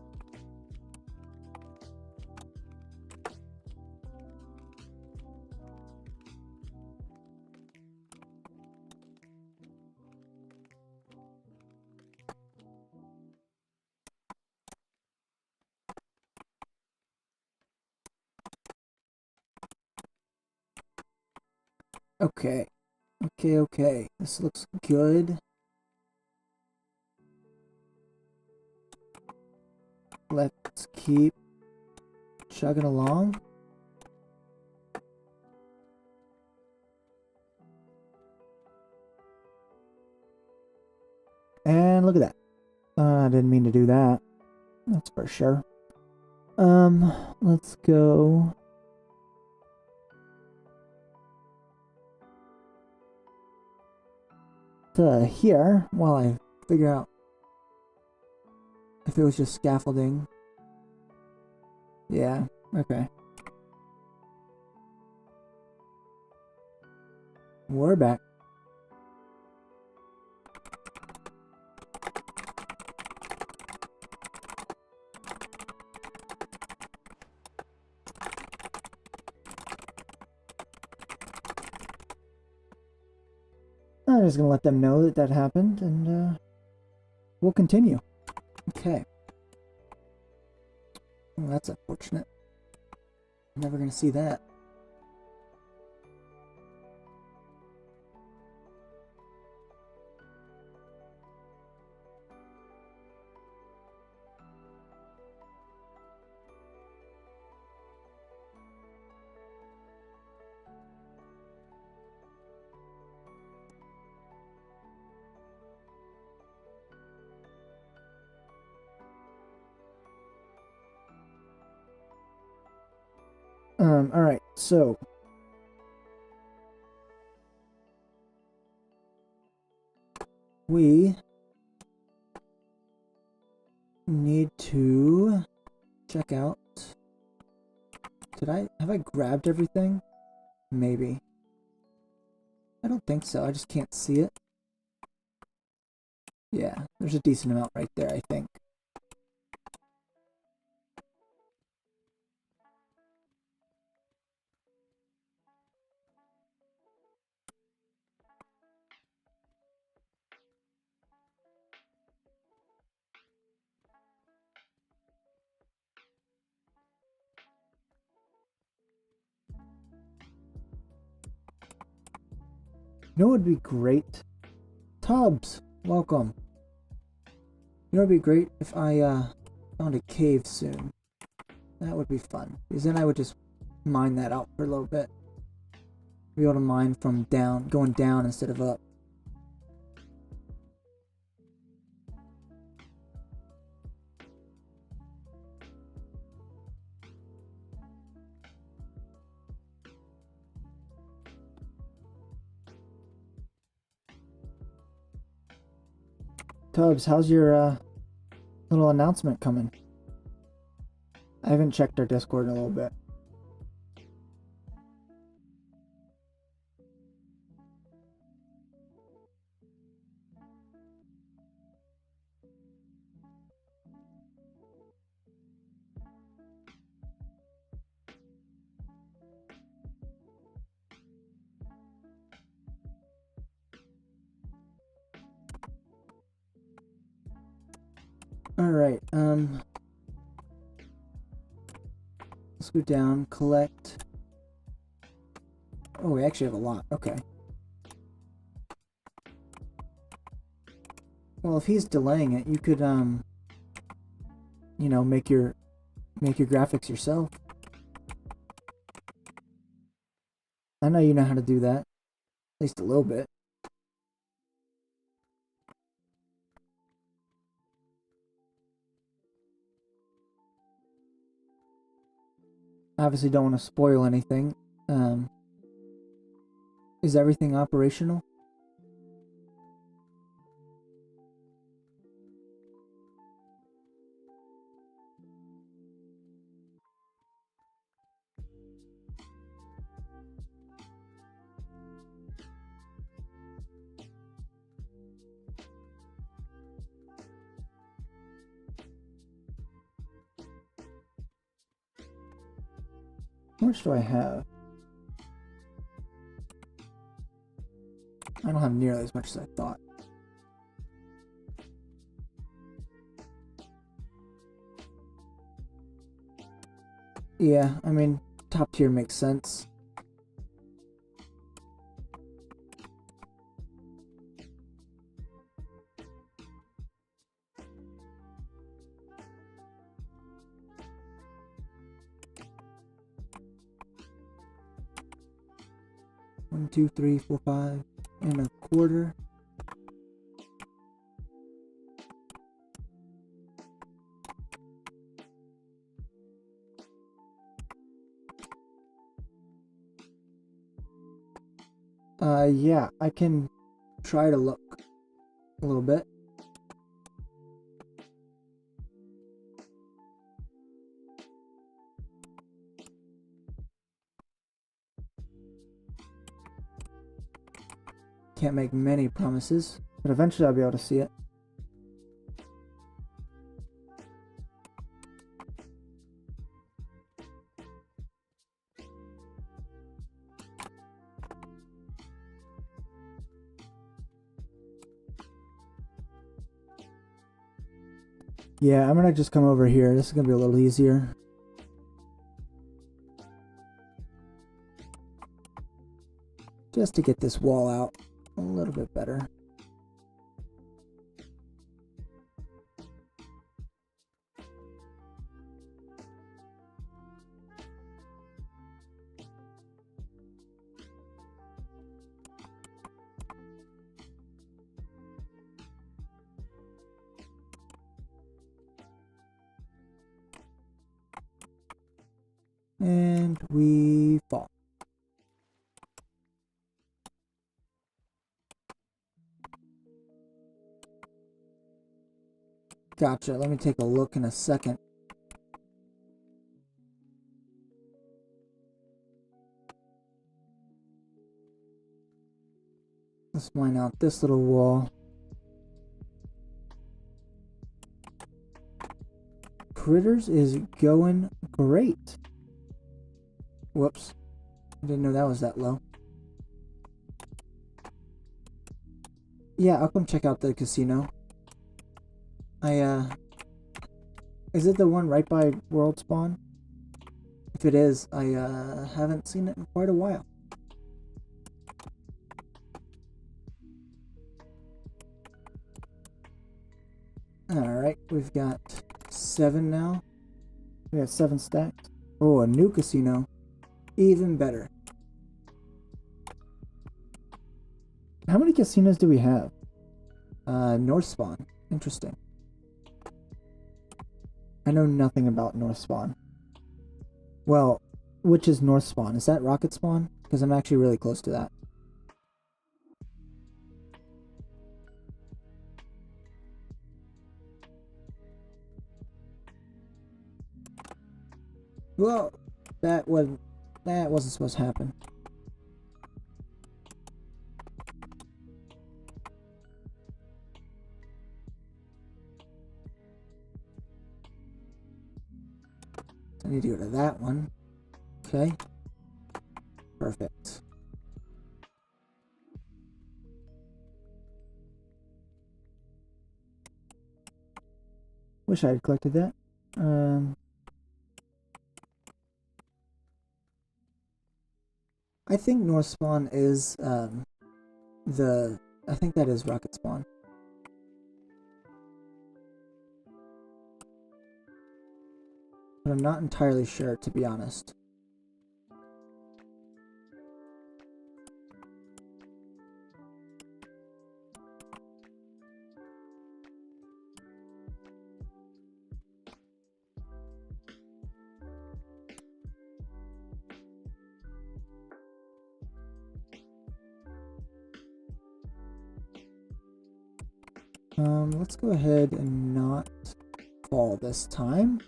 Okay. Okay. This looks good. Let's keep chugging along. And look at that. I didn't mean to do that. That's for sure. Let's go. To here while I figure out if it was just scaffolding. Yeah, okay. We're back. I'm just gonna let them know that that happened, and we'll continue. Okay. Well, that's unfortunate. I'm never gonna see that. Alright, so we need to check out. Have I grabbed everything? Maybe. I don't think so. I just can't see it. Yeah, there's a decent amount right there, I think. You know what would be great? Tubbs, welcome. You know what would be great if I found a cave soon. That would be fun. Because then I would just mine that out for a little bit. Be able to mine from going down instead of up. Tubbs, how's your little announcement coming? I haven't checked our Discord in a little bit. Alright, let's go down, collect. Oh, we actually have a lot. Okay. Well, if he's delaying it, you could, you know, make your graphics yourself. I know you know how to do that. At least a little bit. Obviously don't want to spoil anything. Is everything operational? How much do I have? I don't have nearly as much as I thought. Yeah, I mean, top tier makes sense. One, 2, 3, 4, 5 and a quarter. Yeah, I can try to look a little bit. Can't make many promises, but eventually I'll be able to see it. Yeah, I'm gonna just come over here. This is gonna be a little easier. Just to get this wall out a little bit better. And we fall. Gotcha. Let me take a look in a second. Let's mine out this little wall. Critterz is going great. Whoops. I didn't know that was that low. Yeah, I'll come check out the casino. Is it the one right by World Spawn? If it is, I haven't seen it in quite a while. Alright, we've got 7 now. We got 7 stacked. Oh, a new casino. Even better. How many casinos do we have? North Spawn. Interesting. I know nothing about North Spawn. Well, which is North Spawn? Is that Rocket Spawn? Because I'm actually really close to that. Well, that wasn't supposed to happen. I need to go to that one. Okay. Perfect. Wish I had collected that. I think North Spawn is I think that is Rocket Spawn. But I'm not entirely sure, to be honest. Let's go ahead and not fall this time.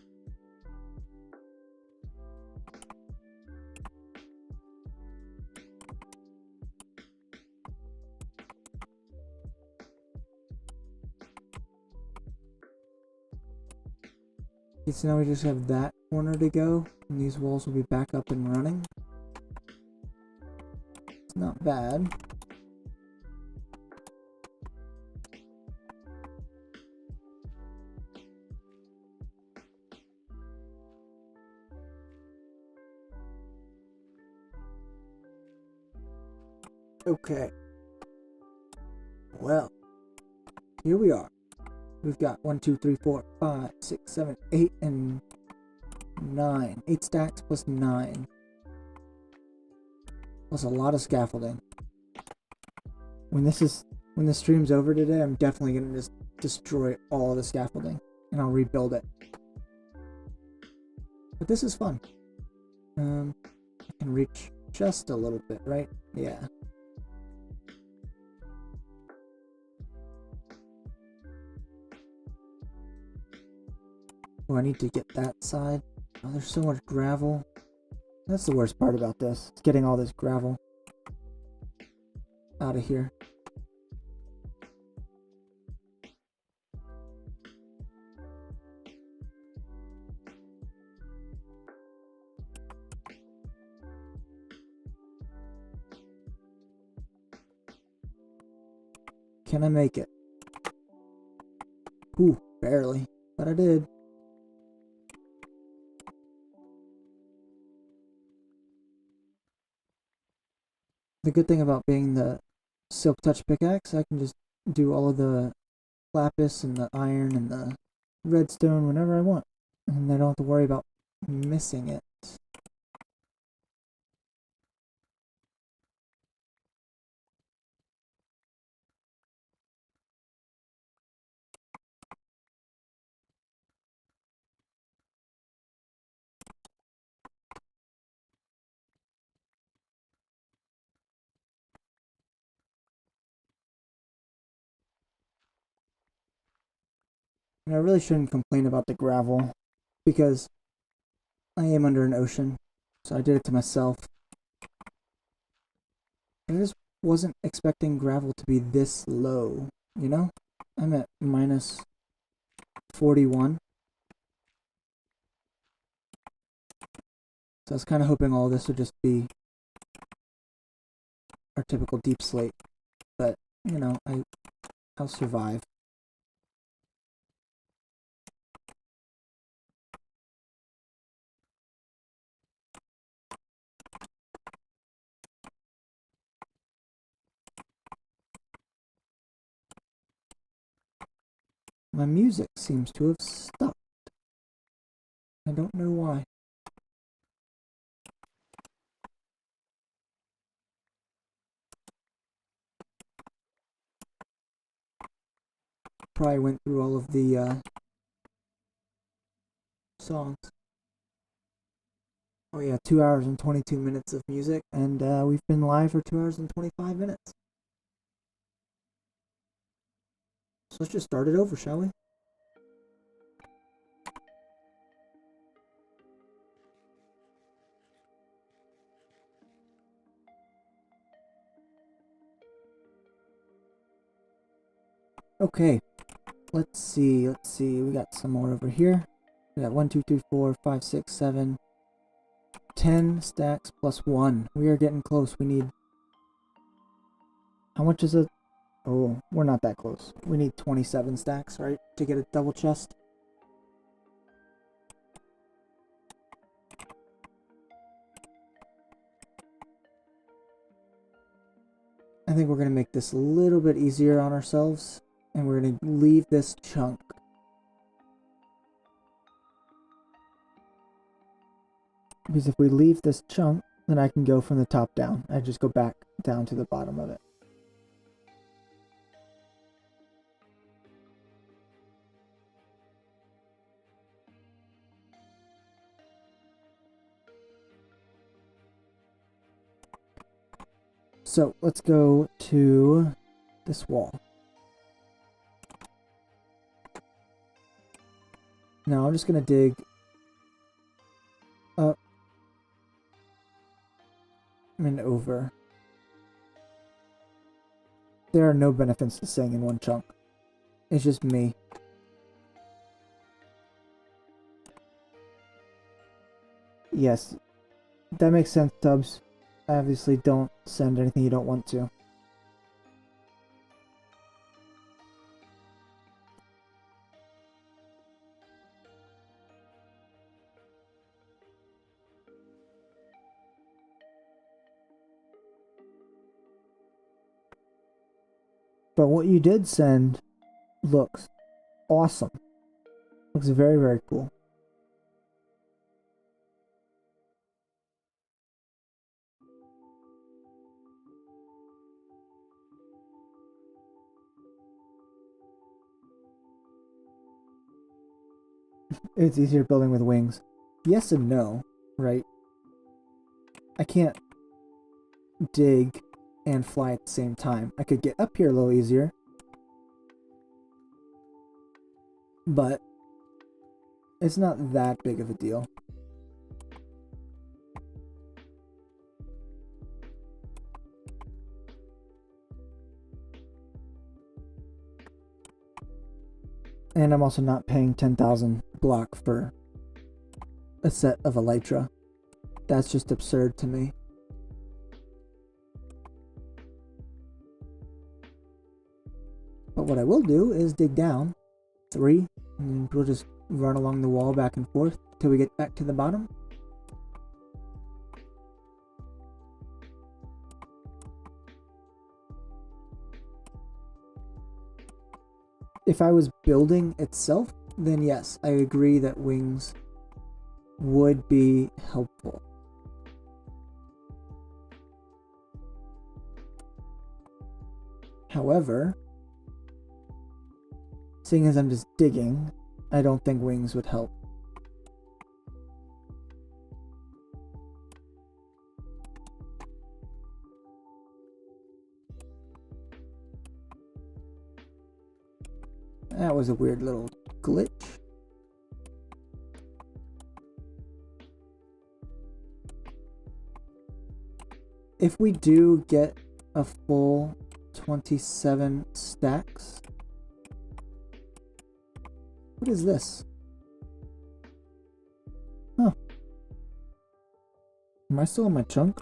Okay, so now we just have that corner to go, and these walls will be back up and running. It's not bad. Okay. Well, here we are. We've got 1, 2, 3, 4, 5, 6, 7, 8, and 9. 8 stacks plus 9. Plus a lot of scaffolding. When this stream's over today, I'm definitely gonna just destroy all the scaffolding and I'll rebuild it. But this is fun. I can reach just a little bit, right? Yeah. Oh, I need to get that side. Oh, there's so much gravel. That's the worst part about this. It's getting all this gravel out of here. Can I make it? Ooh, barely. But I did. The good thing about being the Silk Touch pickaxe, I can just do all of the lapis and the iron and the redstone whenever I want. And I don't have to worry about missing it. And I really shouldn't complain about the gravel because I am under an ocean, so I did it to myself. I just wasn't expecting gravel to be this low, you know? I'm at minus 41. So I was kind of hoping all this would just be our typical deep slate. But, you know, I'll survive. My music seems to have stopped. I don't know why. Probably went through all of the songs. Oh yeah, 2 hours and 22 minutes of music, and we've been live for 2 hours and 25 minutes. So let's just start it over, shall we? Okay, let's see, we got some more over here. We got 1, 2, 3, 4, 5, 6, 7, 10 stacks plus 1. We are getting close. We need... How much is it? Oh, we're not that close. We need 27 stacks, right? To get a double chest. I think we're going to make this a little bit easier on ourselves, and we're going to leave this chunk. Because if we leave this chunk, then I can go from the top down. I just go back down to the bottom of it. So let's go to this wall. Now I'm just going to dig up and over. There are no benefits to staying in one chunk. It's just me. Yes, that makes sense, Tubbs. Obviously, don't send anything you don't want to. But what you did send looks awesome. Looks very, very cool. It's easier building with wings. Yes and no, right? I can't dig and fly at the same time. I could get up here a little easier, but it's not that big of a deal. And I'm also not paying 10,000 block for a set of Elytra. That's just absurd to me. But what I will do is dig down 3, and we'll just run along the wall back and forth till we get back to the bottom. If I was building itself, then yes, I agree that wings would be helpful. However, seeing as I'm just digging, I don't think wings would help. That was a weird little glitch. If we do get a full 27 stacks, what is this? Huh. Am I still in my chunk?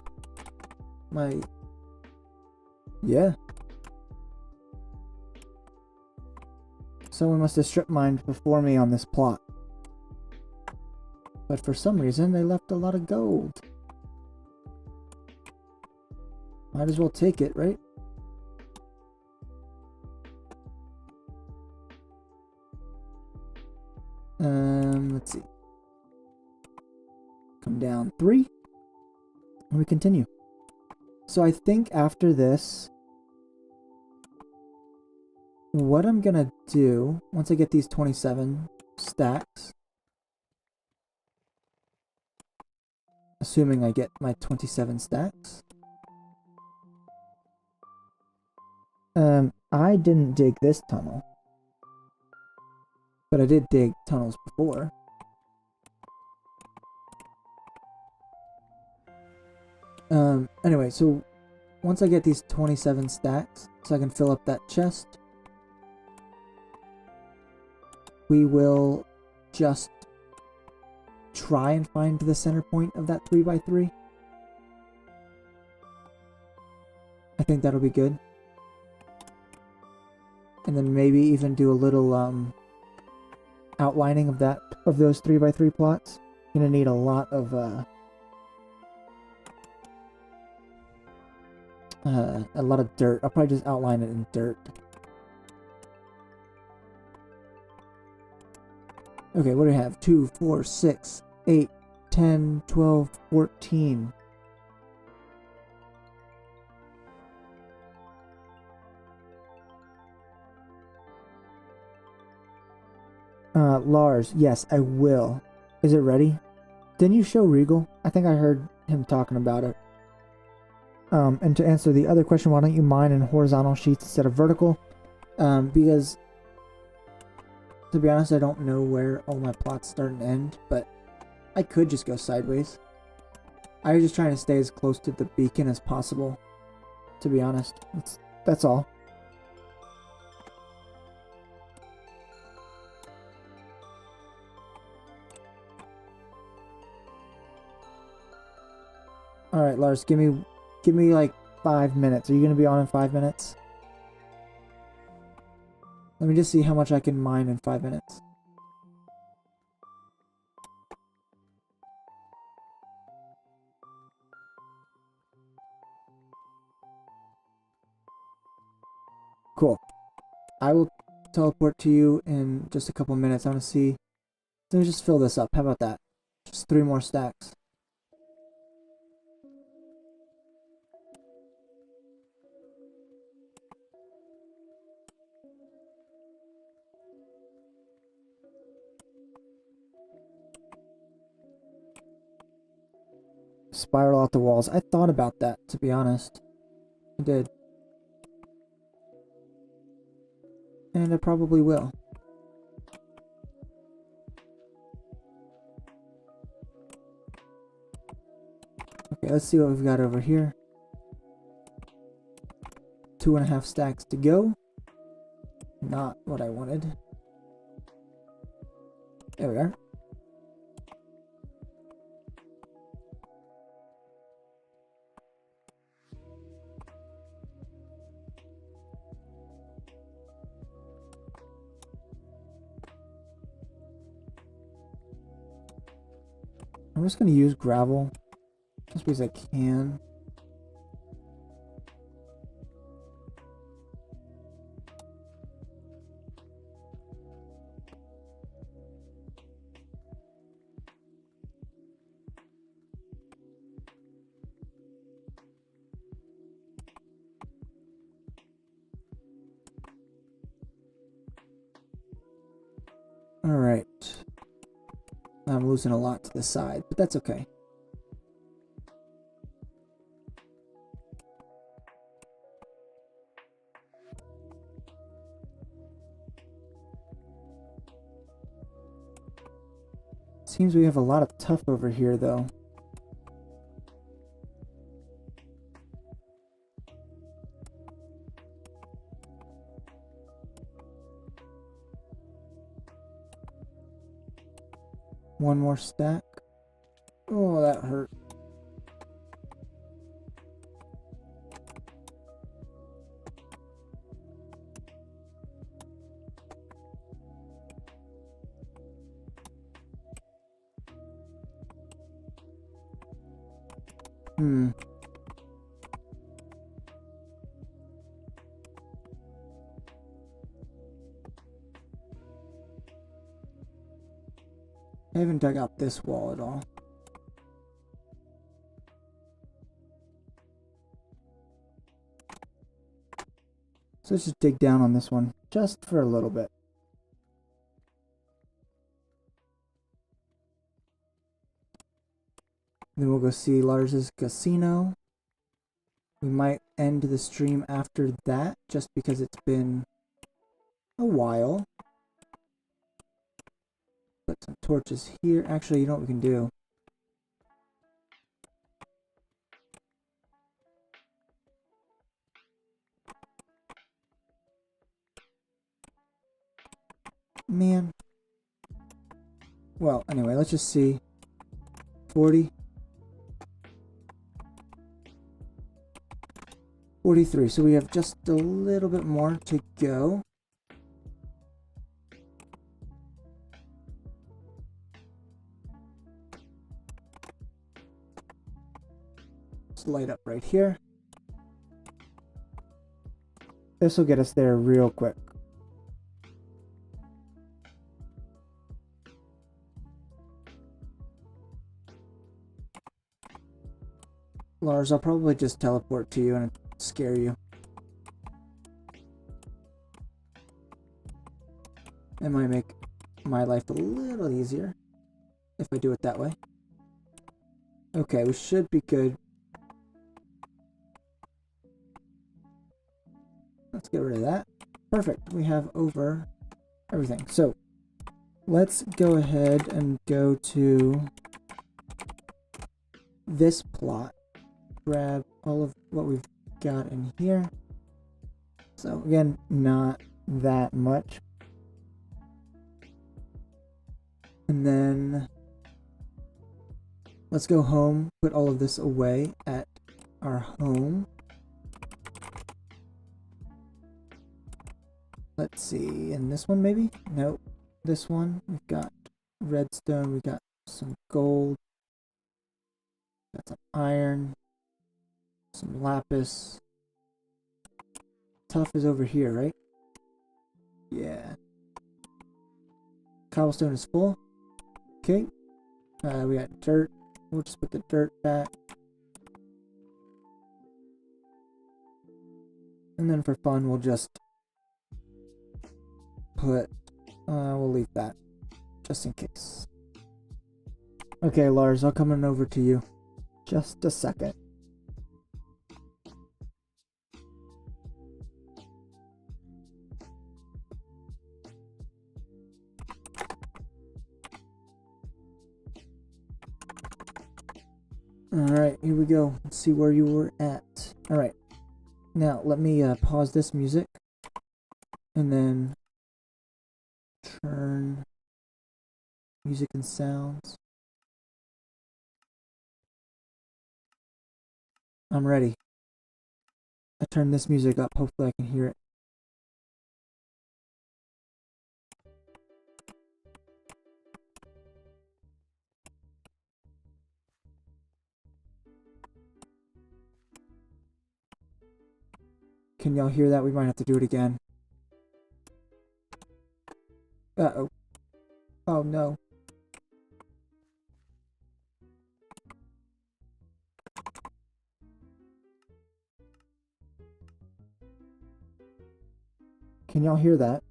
Yeah. Someone must have strip mined before me on this plot. But for some reason, they left a lot of gold. Might as well take it, right? Let's see. Come down 3. And we continue. So I think after this, what I'm gonna do, once I get these 27 stacks, assuming I get my 27 stacks, I didn't dig this tunnel, but I did dig tunnels before. Anyway, so once I get these 27 stacks, so I can fill up that chest, we will just try and find the center point of that 3x3. I think that'll be good. And then maybe even do a little outlining of those 3x3 plots. Gonna need a lot of a lot of dirt. I'll probably just outline it in dirt. Okay, what do we have? 2, 4, 6, 8, 10, 12, 14. Lars, yes, I will. Is it ready? Didn't you show Regal? I think I heard him talking about it. And to answer the other question, why don't you mine in horizontal sheets instead of vertical? Because, to be honest, I don't know where all my plots start and end, but I could just go sideways. I was just trying to stay as close to the beacon as possible, to be honest. That's all. Alright, Lars, give me like 5 minutes. Are you gonna be on in 5 minutes? Let me just see how much I can mine in 5 minutes. Cool. I will teleport to you in just a couple minutes. I want to see. Let me just fill this up. How about that? Just 3 more stacks. Spiral out the walls. I thought about that, to be honest. I did. And I probably will. Okay, let's see what we've got over here. 2.5 stacks to go. Not what I wanted. There we are. I'm just going to use gravel just because I can. All right. I'm losing a lot to the side, but that's okay. Seems we have a lot of tough over here, though. One more stack. Oh, that hurt. I haven't dug out this wall at all. So let's just dig down on this one, just for a little bit. Then we'll go see Lars's casino. We might end the stream after that, just because it's been a while. Put some torches here. Actually, you know what we can do? Man. Well, anyway, let's just see. 40. 43. So we have just a little bit more to go. Let's light up right here. This will get us there real quick. Lars, I'll probably just teleport to you and scare you. It might make my life a little easier if I do it that way. Okay, we should be good. Let's get rid of that. Perfect. We have over everything. So let's go ahead and go to this plot. Grab all of what we've got in here. So again, not that much. And then let's go home, put all of this away at our home. Let's see, and this one maybe? Nope. This one, we've got redstone, we got some gold, got some iron, some lapis. Tough is over here, right? Yeah. Cobblestone is full. Okay. We got dirt. We'll just put the dirt back. And then for fun, we'll just put, we'll leave that just in case. Okay, Lars, I'll come on over to you. Just a second. Alright, here we go. Let's see where you were at. Alright. Now, let me pause this music. And then turn music and sounds. I'm ready. I turned this music up. Hopefully I can hear it. Can y'all hear that? We might have to do it again. Uh-oh. Oh no. Can y'all hear that?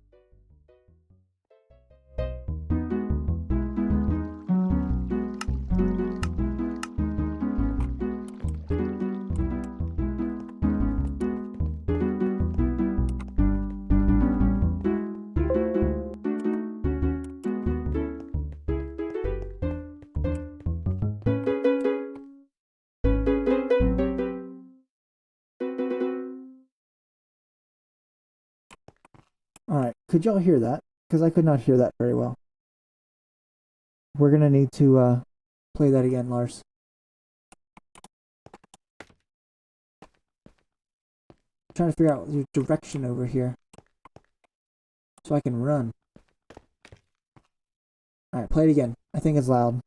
Alright, could y'all hear that? Because I could not hear that very well. We're gonna need to play that again, Lars. I'm trying to figure out your direction over here so I can run. Alright, play it again. I think it's loud.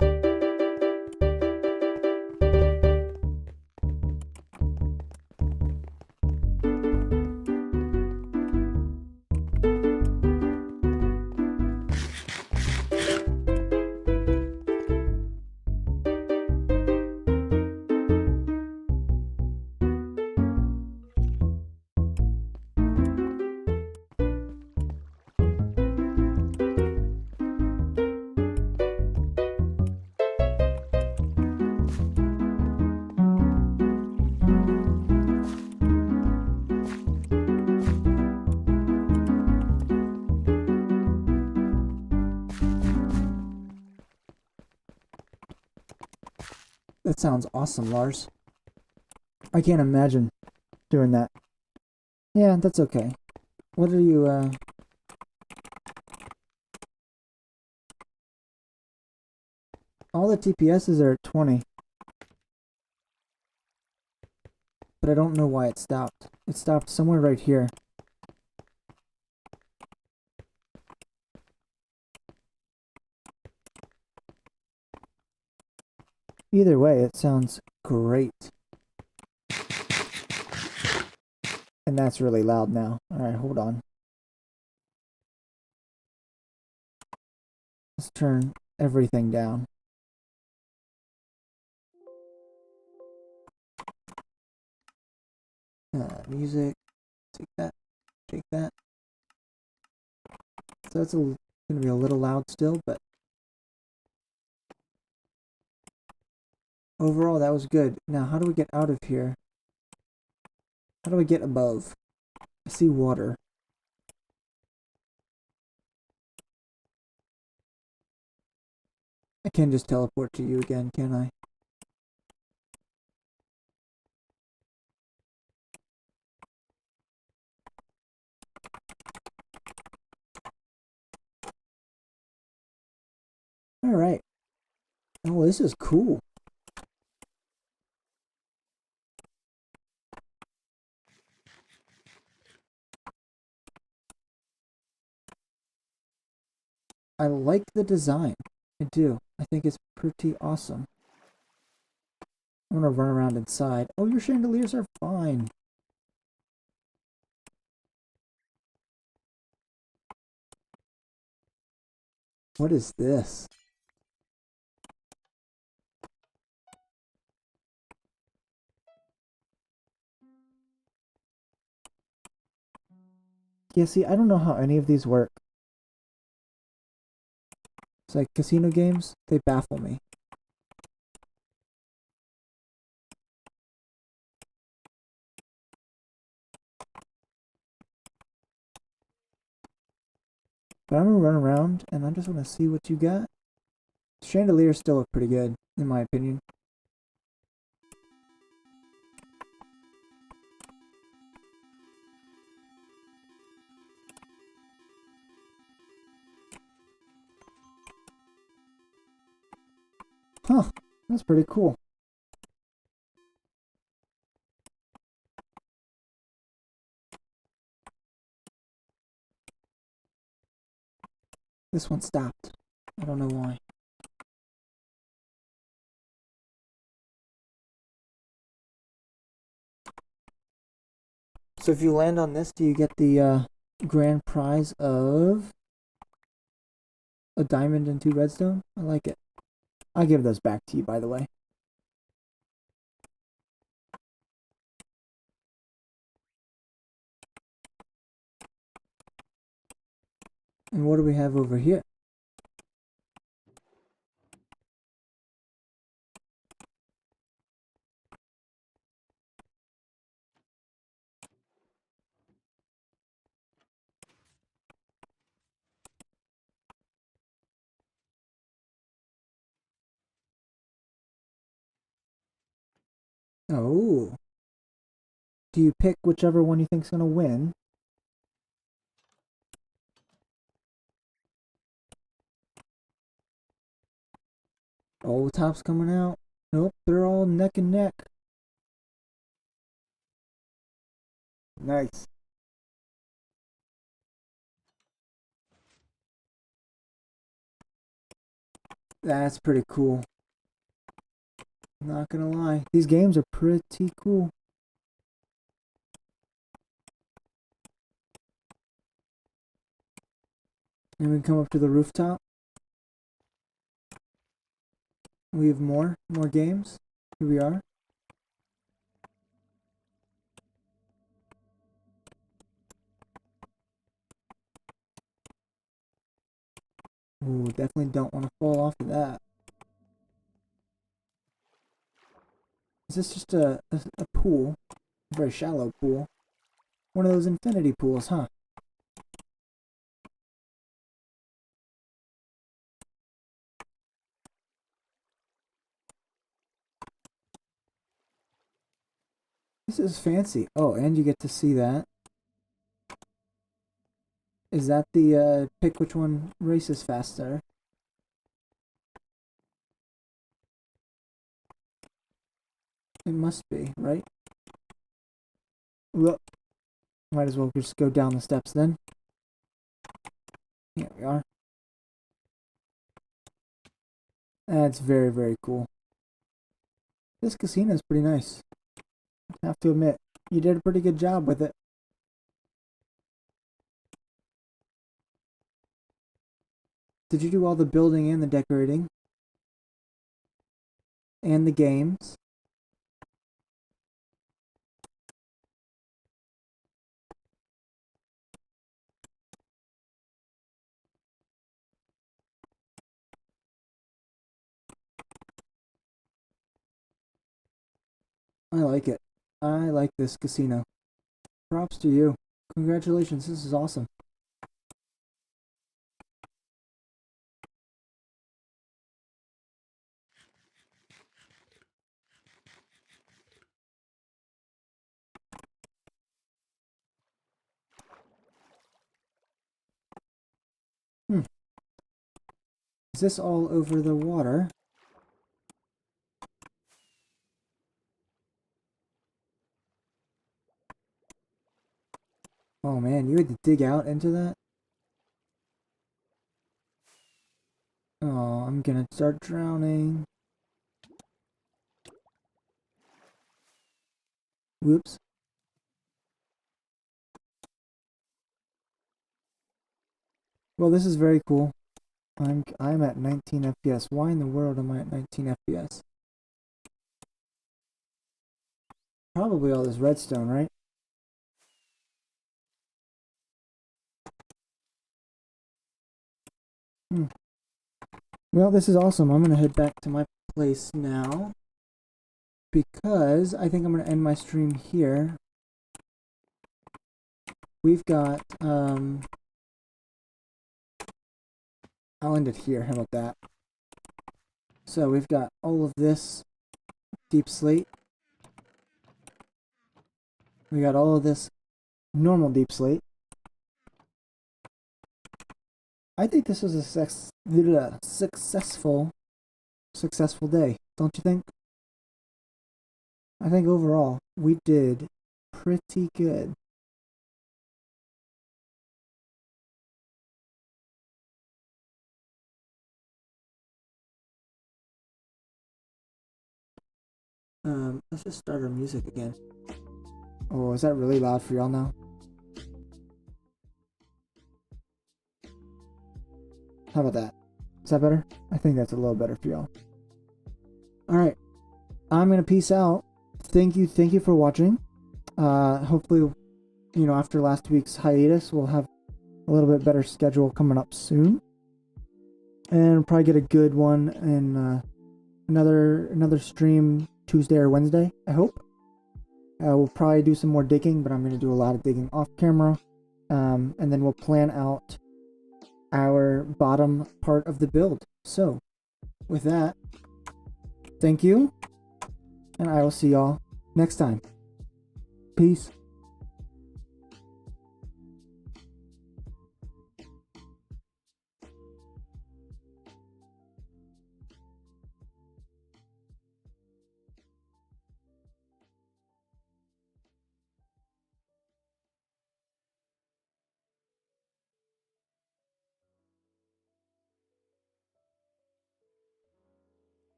That sounds awesome, Lars. I can't imagine doing that. Yeah, that's okay. What are you, all the TPSs are at 20. But I don't know why it stopped. It stopped somewhere right here. Either way, it sounds great. And that's really loud now. Alright, hold on. Let's turn everything down. Music. Take that. Take that. So that's going to be a little loud still, but overall that was good. Now, how do we get out of here? How do we get above? I see water. I can just teleport to you again, can I? Alright. Oh, this is cool. I like the design. I do. I think it's pretty awesome. I'm gonna run around inside. Oh, your chandeliers are fine. What is this? Yeah, see, I don't know how any of these work. It's like casino games, they baffle me. But I'm gonna run around and I just wanna see what you got. Chandeliers still look pretty good, in my opinion. Huh, that's pretty cool. This one stopped. I don't know why. So if you land on this, do you get the grand prize of a diamond and 2 redstone? I like it. I'll give those back to you, by the way. And what do we have over here? Oh. Do you pick whichever one you think's gonna win? Oh, top's coming out. Nope, they're all neck and neck. Nice. That's pretty cool. Not gonna lie. These games are pretty cool. And we can come up to the rooftop. We have more games. Here we are. Ooh, definitely don't want to fall off of that. Is this just a pool? A very shallow pool. One of those infinity pools, huh? This is fancy. Oh, and you get to see that. Is that the pick which one races faster? It must be, right? Look. Might as well just go down the steps then. Here we are. That's very, very cool. This casino is pretty nice. I have to admit, you did a pretty good job with it. Did you do all the building and the decorating? And the games? I like it. I like this casino. Props to you. Congratulations, this is awesome. Is this all over the water? Oh man, you had to dig out into that? Oh, I'm gonna start drowning. Whoops. Well, this is very cool. I'm at 19 FPS. Why in the world am I at 19 FPS? Probably all this redstone, right? Well, this is awesome. I'm gonna head back to my place now because I think I'm gonna end my stream here. We've got I'll end it here. How about that? So we've got all of this deep slate. We got all of this normal deep slate. I think this was a successful day, don't you think? I think overall we did pretty good. Let's just start our music again. Oh, is that really loud for y'all now? How about that? Is that better? I think that's a little better for y'all. Alright. I'm gonna peace out. Thank you for watching. Hopefully, after last week's hiatus, we'll have a little bit better schedule coming up soon. And we'll probably get a good one in another stream Tuesday or Wednesday, I hope. We'll probably do some more digging, but I'm going to do a lot of digging off camera. And then we'll plan out our bottom part of the build. So, with that, thank you, and I will see y'all next time. Peace.